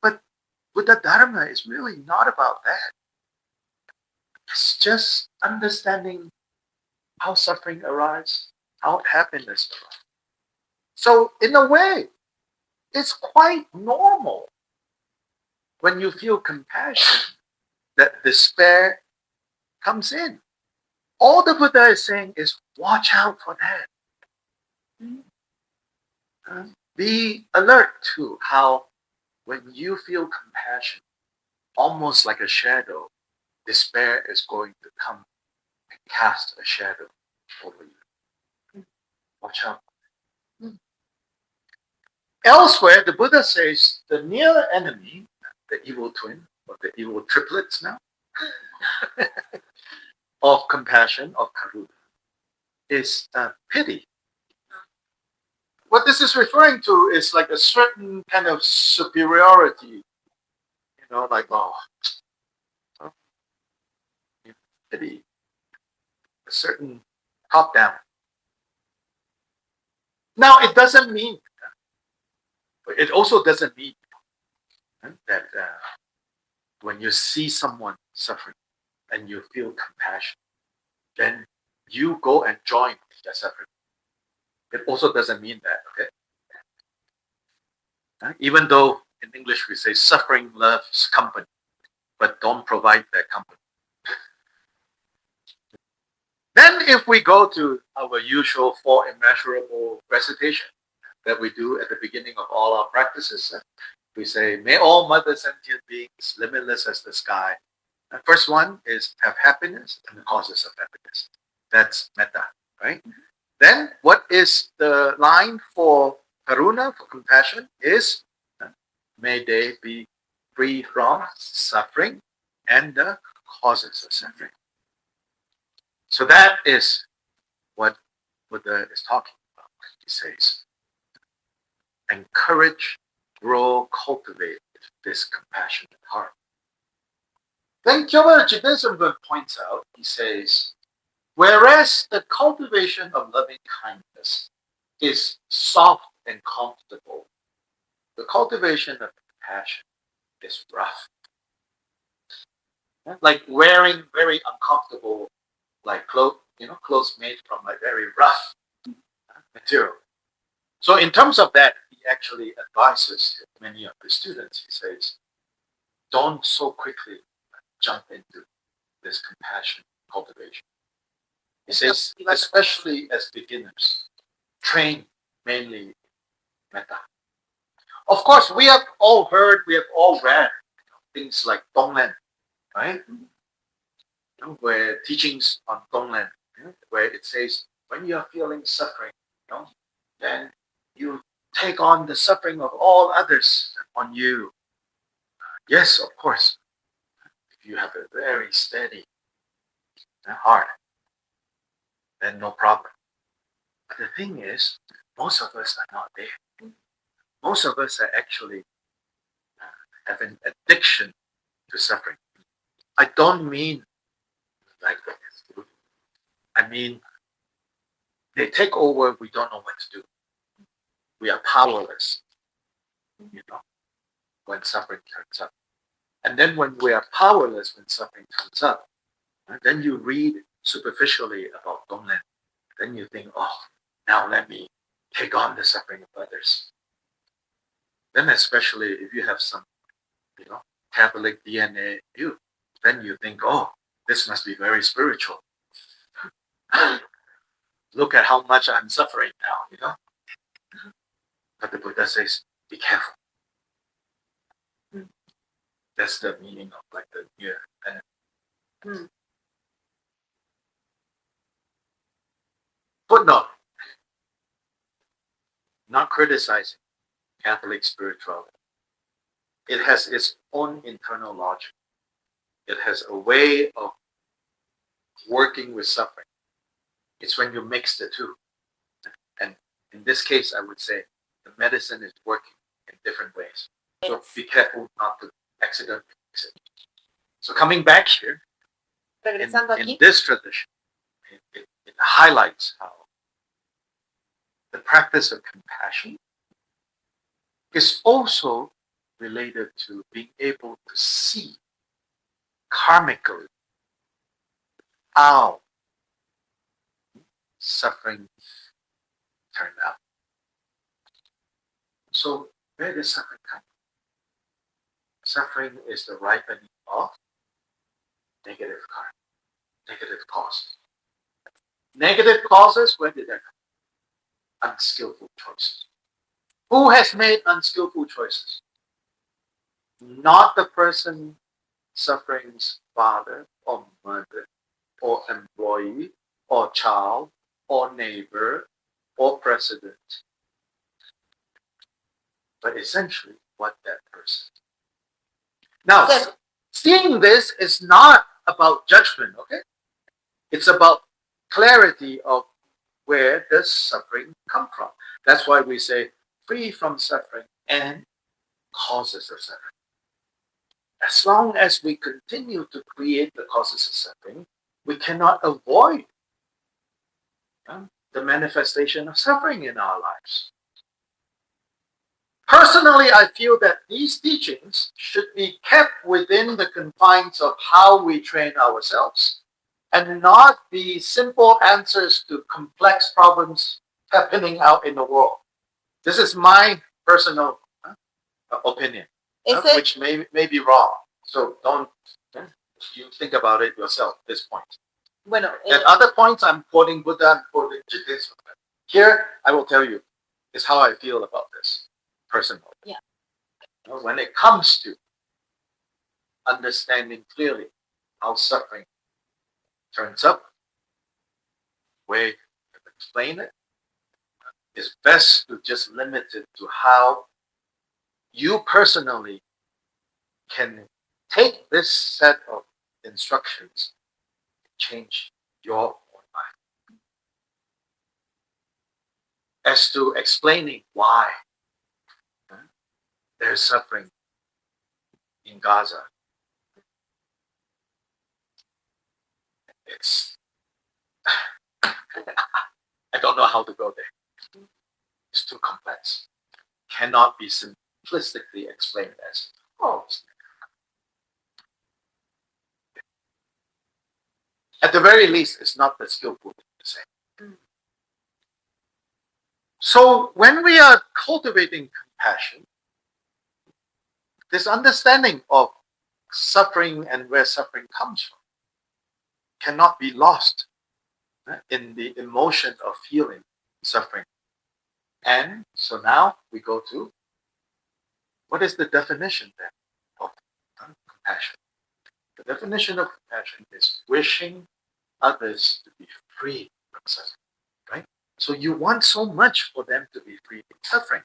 But Buddha Dharma is really not about that. It's just understanding how suffering arises, how happiness arises. So in a way, it's quite normal when you feel compassion that despair comes in. All the Buddha is saying is watch out for that. Be alert to how when you feel compassion, almost like a shadow, despair is going to come and cast a shadow over you. Watch out. Elsewhere, the Buddha says the near enemy, the evil twin, or the evil triplets now, of compassion, of karuna, is pity. What this is referring to is like a certain kind of superiority, like, pity, a certain top down. Now, it doesn't mean, it also doesn't mean that when you see someone suffering and you feel compassion, then you go and join their suffering. It also doesn't mean that, okay? Even though in English we say suffering loves company, but don't provide that company. Then if we go to our usual 4 immeasurable recitation that we do at the beginning of all our practices, we say, may all mother sentient beings, limitless as the sky. The first one is have happiness and the causes of happiness. That's metta, right? Then what is the line for karuna, for compassion, is may they be free from suffering and the causes of suffering. So that is what Buddha is talking about. He says, encourage, grow, cultivate this compassionate heart. Then Kyoba Jidesumgun points out, he says, whereas the cultivation of loving kindness is soft and comfortable, the cultivation of compassion is rough. Like wearing very uncomfortable, like clothes made from like very rough material. So in terms of that, he actually advises many of the students. He says, don't so quickly jump into this compassion cultivation. He says, especially as beginners, train mainly metta. Of course, we have all heard, we have all read things like Tonglen, right? Where teachings on Tonglen, where it says, when you are feeling suffering, then you take on the suffering of all others on you. Yes, of course. If you have a very steady heart, then no problem. But the thing is, most of us are not there. Most of us are actually have an addiction to suffering. I don't mean like this. I mean, they take over, we don't know what to do. We are powerless, when suffering turns up. And then when we are powerless when suffering comes up, then you read superficially about Donglen. Then you think, oh, now let me take on the suffering of others. Then especially if you have some, Catholic DNA in you, then you think, oh, this must be very spiritual. Look at how much I'm suffering now, But the Buddha says, be careful. That's the meaning of like the year. Footnote, not criticizing Catholic spirituality. It has its own internal logic. It has a way of working with suffering. It's when you mix the two. And in this case, I would say the medicine is working in different ways. So be careful not to accidentally mix it. So coming back here, in this tradition, it highlights how the practice of compassion is also related to being able to see karmically how suffering turned out. So where does suffering come from? Suffering is the ripening of negative karma, negative causes. Negative causes, where did that come? Unskillful choices. Who has made unskillful choices? Not the person suffering's father or mother or employee or child or neighbor or president, but essentially what that person. Now, seeing this is not about judgment, okay? It's about clarity of where does suffering come from. That's why we say free from suffering and causes of suffering. As long as we continue to create the causes of suffering, we cannot avoid the manifestation of suffering in our lives. Personally, I feel that these teachings should be kept within the confines of how we train ourselves and not be simple answers to complex problems happening out in the world. This is my personal opinion, which may be wrong. So don't you think about it yourself at this point. At other points, I'm quoting Buddha and quoting Buddhism. Here, I will tell you, is how I feel about this personally. Yeah. When it comes to understanding clearly how suffering turns up, way to explain it, it's best to just limit it to how you personally can take this set of instructions and change your own life. As to explaining why there's suffering in Gaza, it's I don't know how to go there. It's too complex. Cannot be simplistically explained as, at the very least, it's not the skillful thing to say. So when we are cultivating compassion, this understanding of suffering and where suffering comes from, cannot be lost in the emotion of feeling suffering. And so now we go to what is the definition then of compassion? The definition of compassion is wishing others to be free from suffering, right? So you want so much for them to be free from suffering.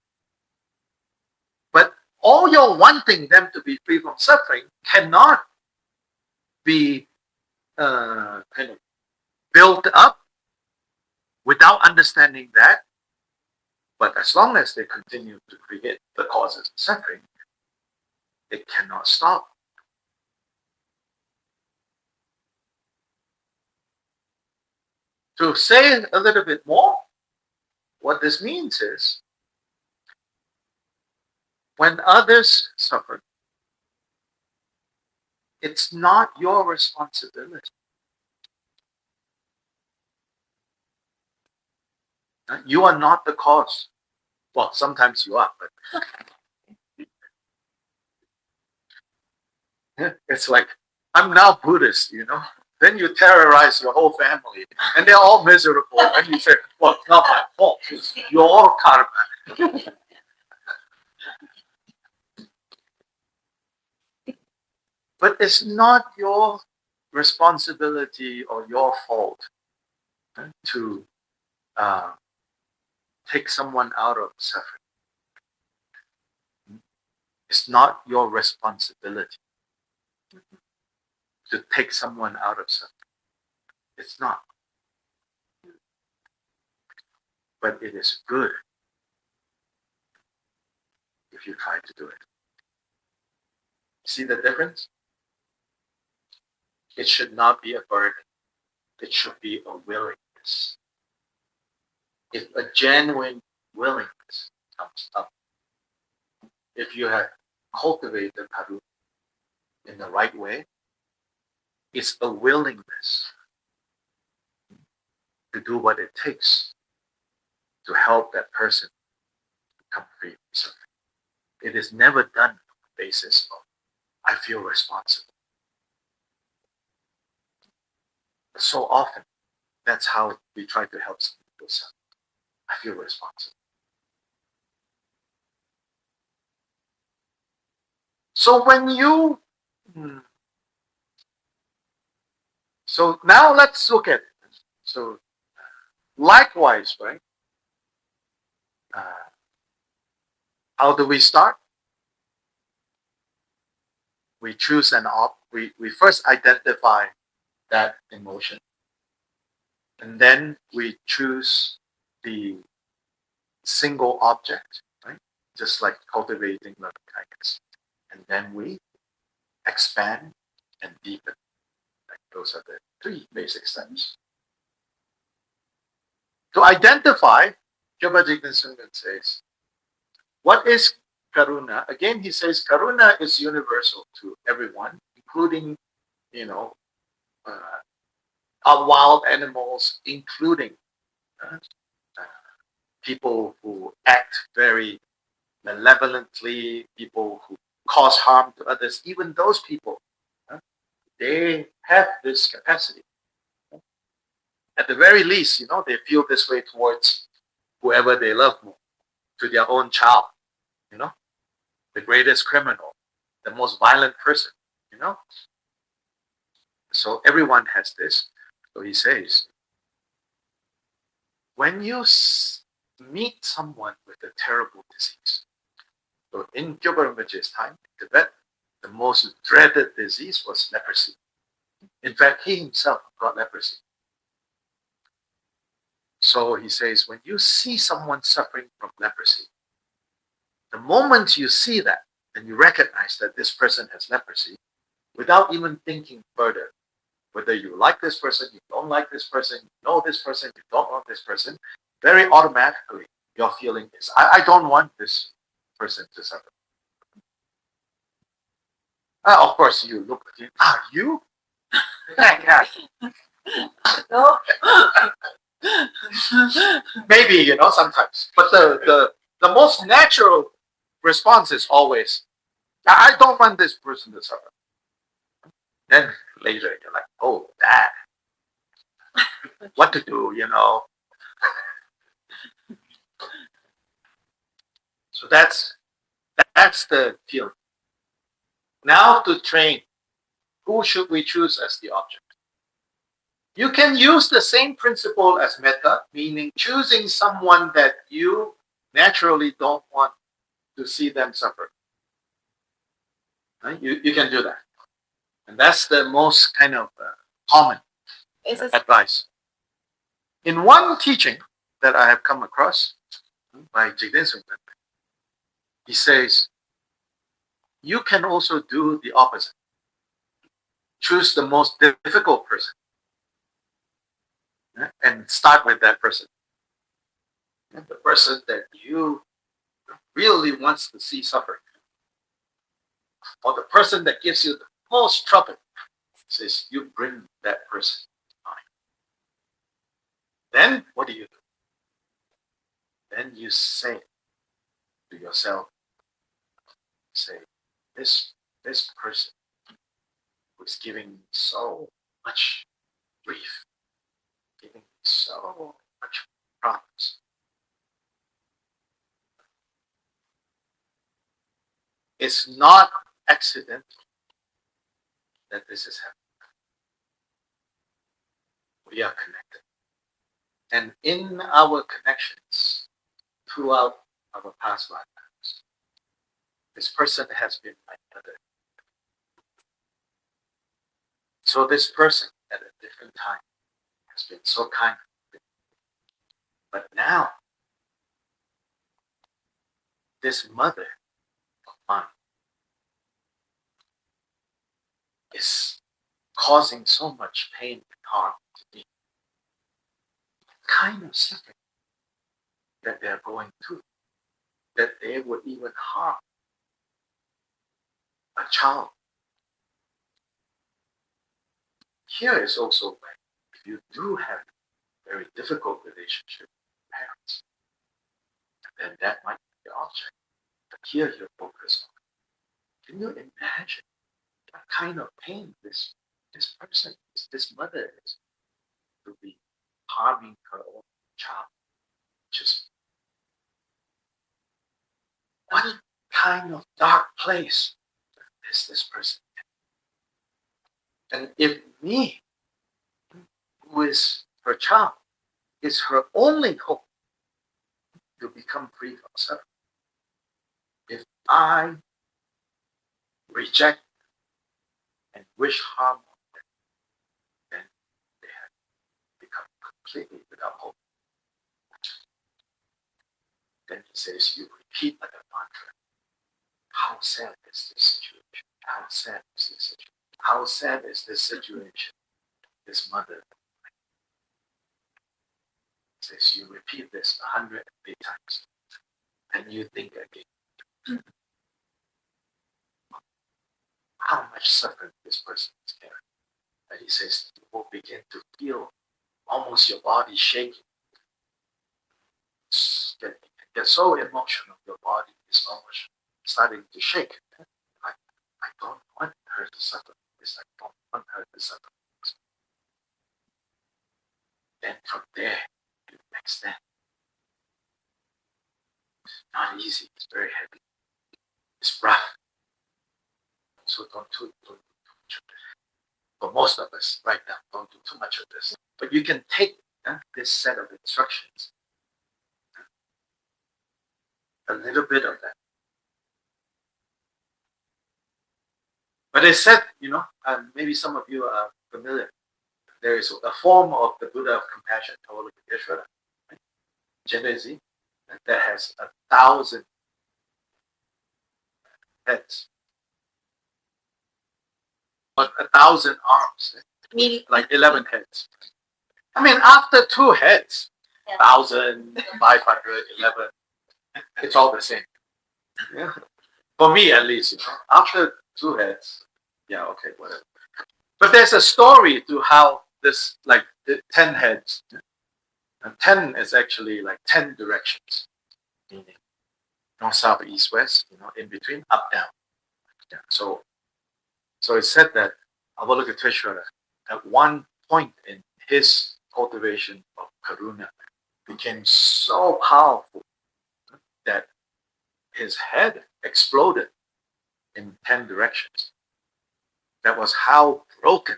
But all your wanting them to be free from suffering cannot be kind of built up without understanding that. But as long as they continue to create the causes of suffering, it cannot stop. To say a little bit more, what this means is when others suffer, it's not your responsibility. You are not the cause. Well, sometimes you are, but it's like, I'm now Buddhist, Then you terrorize your whole family, and they're all miserable. And you say, well, it's not my fault. It's your karma. But it's not your responsibility or your fault to take someone out of suffering. It's not your responsibility to take someone out of suffering. It's not. But it is good if you try to do it. See the difference? It should not be a burden. It should be a willingness. If a genuine willingness comes up, if you have cultivated karuna in the right way, it's a willingness to do what it takes to help that person become free from suffering. It is never done on the basis of, I feel responsible. But so often, that's how we try to help some people suffer. I feel responsible. So when you, so now let's look at, so likewise, right? How do we start? We choose we first identify that emotion. And then we choose the single object, right? Just like cultivating loving kindness. And then we expand and deepen. Like those are the 3 basic steps. To identify, Kyoba Jigten Sungden says, what is karuna? Again, he says karuna is universal to everyone, including, wild animals, including people who act very malevolently, people who cause harm to others. Even those people, they have this capacity. At the very least, they feel this way towards whoever they love more, to their own child, the greatest criminal, the most violent person, So everyone has this. So he says, when you meet someone with a terrible disease, so in Kyoba Rinpoche's time, in Tibet, the most dreaded disease was leprosy. In fact, he himself got leprosy. So he says, when you see someone suffering from leprosy, the moment you see that and you recognize that this person has leprosy, without even thinking further, whether you like this person, you don't like this person, you know this person, you don't know this person, very automatically your feeling is, I don't want this person to suffer. Of course, you look at him, you? No. Maybe, sometimes. But the most natural response is always, I don't want this person to suffer. Then later you're like, oh, that. what to do, So that's the field. Now to train, who should we choose as the object? You can use the same principle as metta, meaning choosing someone that you naturally don't want to see them suffer. Right? You can do that. And that's the most kind of common advice. In one teaching that I have come across by Jigden Sungpan, he says, you can also do the opposite. Choose the most difficult person and start with that person. And the person that you really wants to see suffer. Or the person that gives you the most trouble. Says you bring that person on. Then what do? Then you say to yourself, say, this person was giving me so much grief, giving me so much problems. It's not accidental that this is happening. We are connected. And in our connections throughout our past lifetimes, this person has been my mother. So this person at a different time has been so kind. But now, this mother of mine is causing so much pain and harm to me. The kind of suffering that they're going through, that they would even harm a child. Here is also where if you do have a very difficult relationship with parents, then that might be the object. But here you're focused on. Can you imagine what kind of pain this person, this mother is to be harming her own child? Just what kind of dark place is this person in? And if me, who is her child, is her only hope to become free from suffering, if I reject and wish harm on them, then they have become completely without hope. Then he says, you repeat like a mantra. How sad is this situation? How sad is this situation? How sad is this situation? This mother says, you repeat this 108 times, and you think again, how much suffering this person is carrying. And he says, you will begin to feel almost your body shaking. Get so emotional, your body is almost starting to shake. I don't want her to suffer this. I don't want her to suffer this. Then from there, you extend. It's not easy. It's very heavy. It's rough. So don't do too much of this. For most of us right now, don't do too much of this. But you can take this set of instructions, a little bit of that. But it said, maybe some of you are familiar. There is a form of the Buddha of compassion, Avalokiteshvara, Genesi, that has 1,000 heads, but 1,000 arms, like 11 heads. I mean, after 2 heads, 1,500, 11, it's all the same. Yeah. For me, at least, after 2 heads, yeah, okay, whatever. But there's a story to how this, like, the 10 heads, and 10 is actually like 10 directions, meaning north, south, east, west, in between, up, down. Yeah. So it's said that Avalokiteshvara, at one point in his cultivation of karuna became so powerful that his head exploded in 10 directions. That was how broken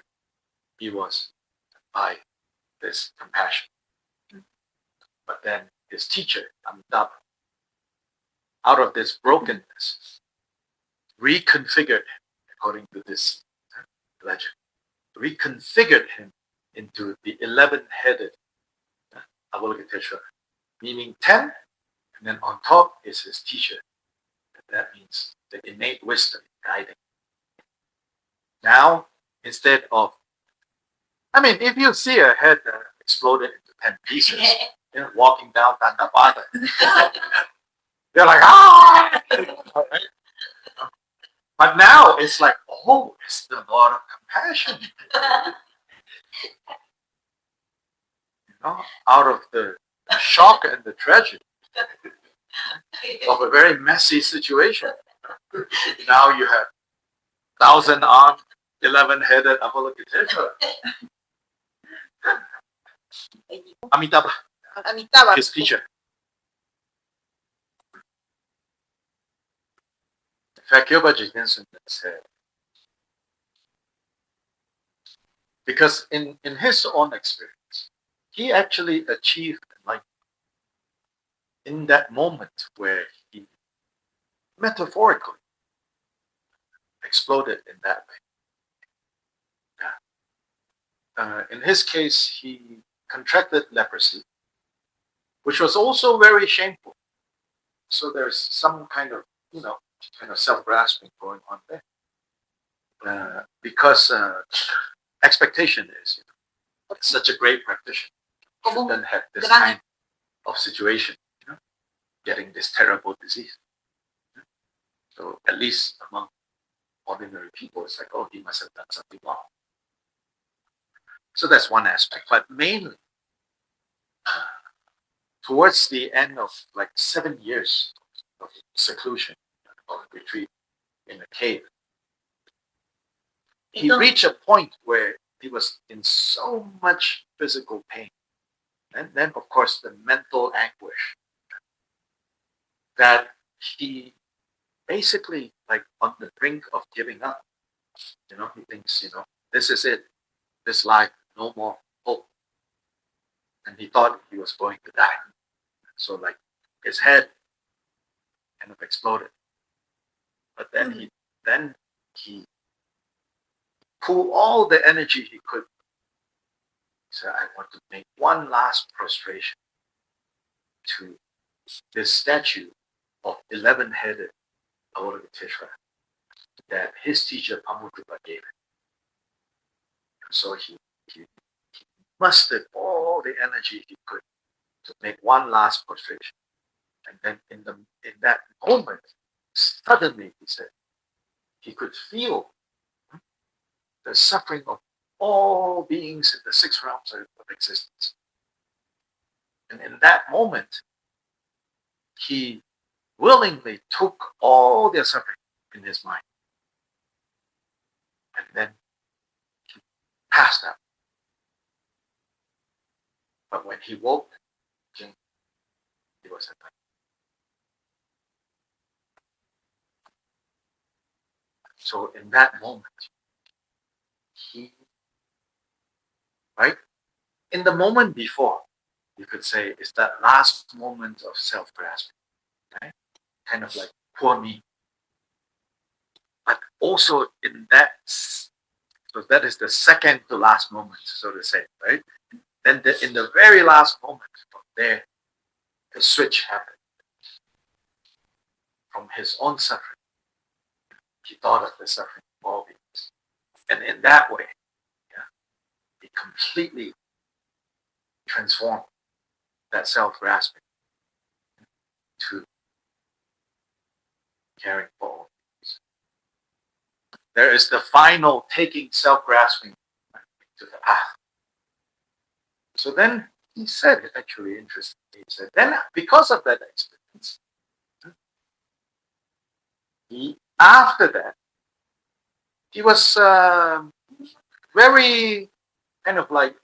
he was by this compassion. But then his teacher, Amitabha, out of this brokenness, reconfigured him, according to this legend, reconfigured him into the 11-headed Avalokiteshvara, meaning 10, and then on top is his teacher. That means the innate wisdom guiding. Now, instead of, if you see a head exploded into 10 pieces, walking down Dandapata, you're like, ah! But now it's like, oh, it's the Lord of compassion. Out of the shock and the tragedy of a very messy situation, now you have 1,000-armed, 11-headed Avalokiteshvara. Amitabha, his teacher. In fact, Kyoba Jigten Sundar said, because in his own experience, he actually achieved enlightenment in that moment where he metaphorically exploded in that way. In his case, he contracted leprosy, which was also very shameful. So there's some kind of self-grasping going on there. Because expectation is, such a great practitioner then have this kind of situation, getting this terrible disease. So at least among ordinary people, it's like, oh, he must have done something wrong. So that's one aspect. But mainly, towards the end of like 7 years of seclusion or retreat in a cave, he reached a point where he was in so much physical pain. And then, of course, the mental anguish that he basically, like, on the brink of giving up. He thinks, this is it, this life, no more hope. And he thought he was going to die. So, like, his head kind of exploded. But then he pulled all the energy he could. He said, I want to make one last prostration to this statue of 11-headed Avalokiteshvara that his teacher Pamudrupa gave him. So he mustered all the energy he could to make one last prostration. And then in that moment, suddenly, he said, he could feel the suffering of all beings in the 6 realms of existence. And in that moment, he willingly took all their suffering in his mind. And then he passed out. But when he woke, he was at night. So in that moment, in the moment before, you could say, is that last moment of self-grasping, right? Kind of like, poor me. But also in that, so that is the second to last moment, so to say, right? Then in the very last moment, from there, the switch happened. From his own suffering, he thought of the suffering of all beings. And in that way, he completely transformed that self-grasping to caring for all beings. There is the final taking self-grasping to the path. So then he said, actually interesting, he said, then because of that experience, after that, he was very kind of like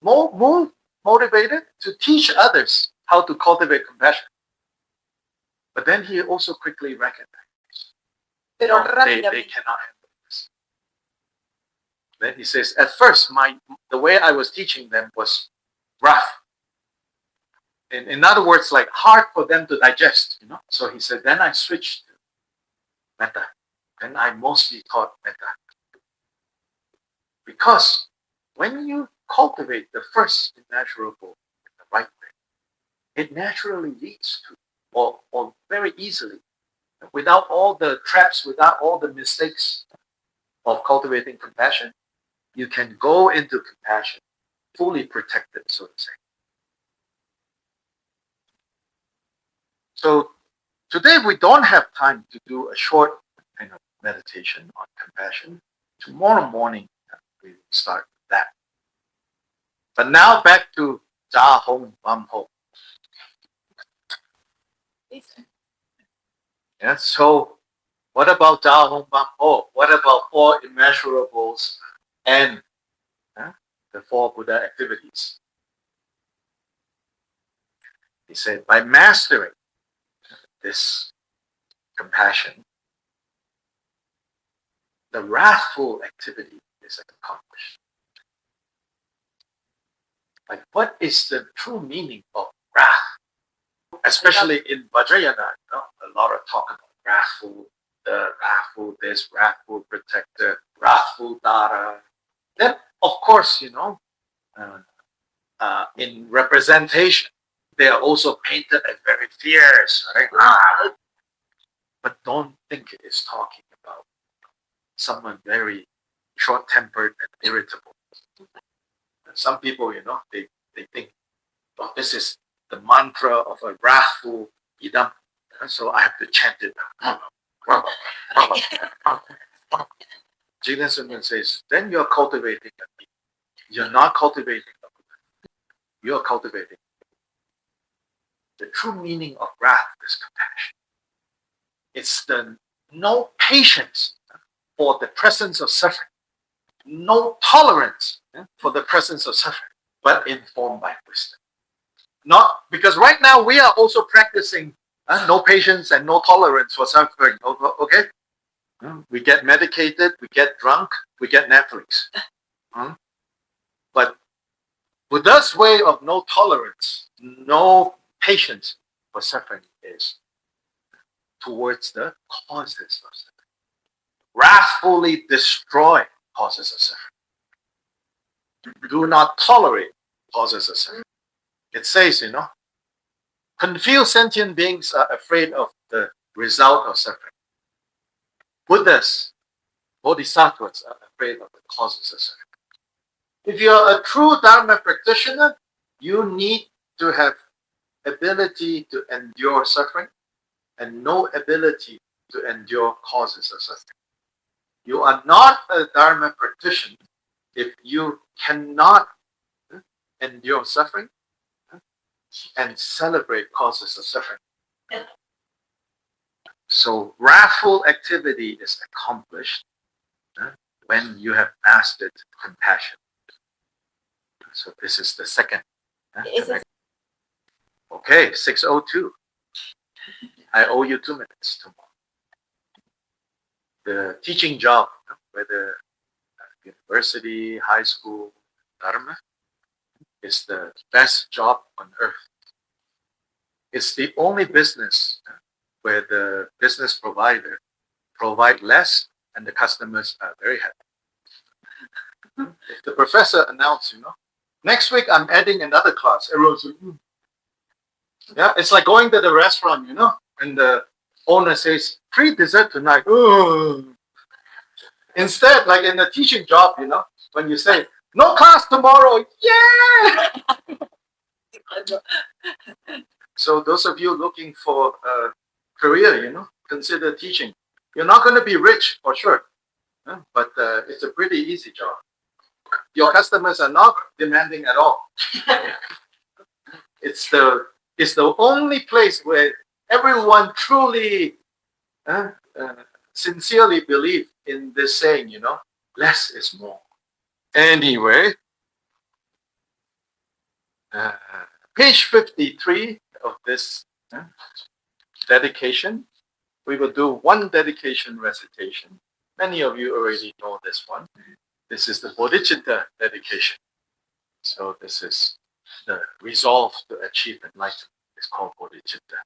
more motivated to teach others how to cultivate compassion. But then he also quickly recognized Pero no, they rápidamente. cannot handle this. Then he says, at first, the way I was teaching them was rough. In other words, like hard for them to digest, So he said, then I switched to metta. Then I mostly taught metta. Because when you cultivate the first immeasurable in the right way, it naturally leads to, or very easily, without all the traps, without all the mistakes of cultivating compassion, you can go into compassion fully protected, so to say. So today we don't have time to do a short kind of meditation on compassion. Tomorrow morning we will start with that. But now back to Ja Hong Bam Ho. Yeah, so what about Ja Hong Bam Ho? What about 4 immeasurables and the 4 Buddha activities? He said, by mastering this compassion, the wrathful activity is accomplished. Like, what is the true meaning of wrath? Especially in Vajrayana, a lot of talk about wrathful, the wrathful this, wrathful protector, wrathful Dara. Then, of course, in representation, they are also painted as very fierce, right? But don't think it is talking about someone very short-tempered and irritable. Some people, they think, oh, this is the mantra of a wrathful idam, so I have to chant it. Jigdan Sundan says, then you're cultivating a being. You're not cultivating a Buddha. You're cultivating. The true meaning of wrath is compassion. It's the no patience for the presence of suffering, no tolerance for the presence of suffering, but informed by wisdom. Not because right now we are also practicing no patience and no tolerance for suffering. Okay, we get medicated, we get drunk, we get Netflix. But Buddha's way of no tolerance, no patience for suffering is towards the causes of suffering. Wrathfully destroy causes of suffering. Do not tolerate causes of suffering. It says, confused sentient beings are afraid of the result of suffering. Buddhas, bodhisattvas are afraid of the causes of suffering. If you are a true Dharma practitioner, you need to have ability to endure suffering and no ability to endure causes of suffering. You are not a Dharma practitioner if you cannot endure suffering and celebrate causes of suffering. So wrathful activity is accomplished when you have mastered compassion. So this is the second. Okay, 6:02. I owe you 2 minutes tomorrow. The teaching job, whether university, high school, Dharma, is the best job on earth. It's the only business where the business provider provide less and the customers are very happy. If the professor announced, next week I'm adding another class, everyone's like, yeah, it's like going to the restaurant, and the owner says, free dessert tonight. Instead, like in the teaching job, when you say, no class tomorrow, yeah! So those of you looking for a career, consider teaching. You're not going to be rich for sure, but it's a pretty easy job. Your customers are not demanding at all. It's the only place where everyone truly, sincerely believe in this saying, less is more. Anyway, Page 53 of this dedication. We will do one dedication recitation. Many of you already know this one. This is the bodhicitta dedication. So this is the resolve to achieve enlightenment. It's called bodhicitta.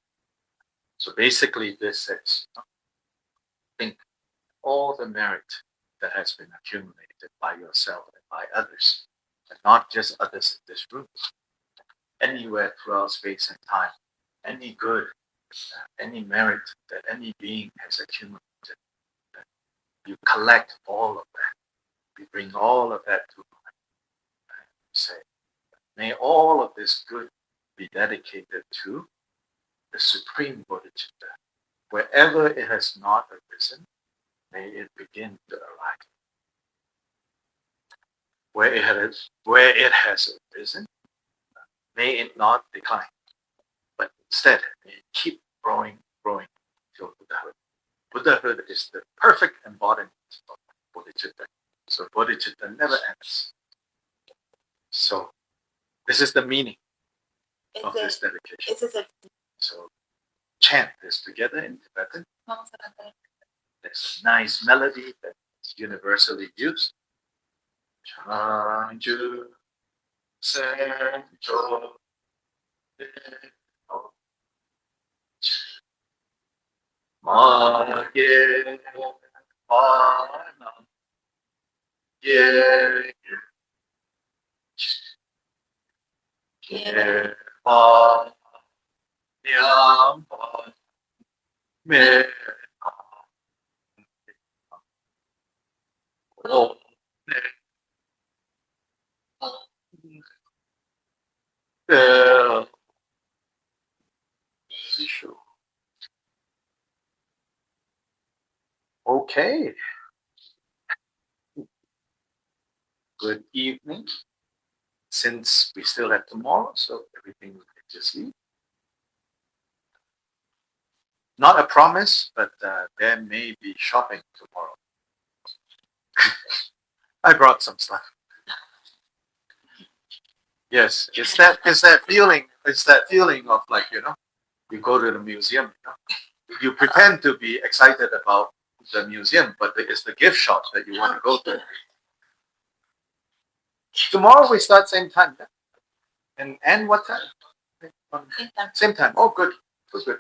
So basically this says, think all the merit that has been accumulated by yourself and by others, and not just others in this room, anywhere throughout space and time, any good, any merit that any being has accumulated, you collect all of that. You bring all of that to mind. You say, may all of this good be dedicated to the Supreme Bodhicitta. Wherever it has not arisen, may it begin to arise. Where it has arisen, may it not decline, but instead may it keep growing till Buddhahood. Buddhahood is the perfect embodiment of bodhicitta. So bodhicitta never ends. So this is the meaning of this dedication. Ese es el. So chant this together in Tibetan. Vamos a cantar. There's a nice melody that's universally used. Chanju Senjo Ma Ye Ma Na Ye Ye Ma Nyam Ma Me O Ne De Shu. Okay. Good evening. Since we still have tomorrow, so everything we can just leave. Not a promise, but there may be shopping tomorrow. I brought some stuff. Yes, it's that feeling. It's that feeling of like, you go to the museum. You pretend to be excited about the museum, but it's the gift shop that you want to go to. Tomorrow we start same time, yeah? And what time? Same time. Same time. Oh, good. Good.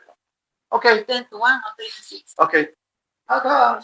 Okay. 10 to 1 or 3 to 6. Okay. Ta-ta.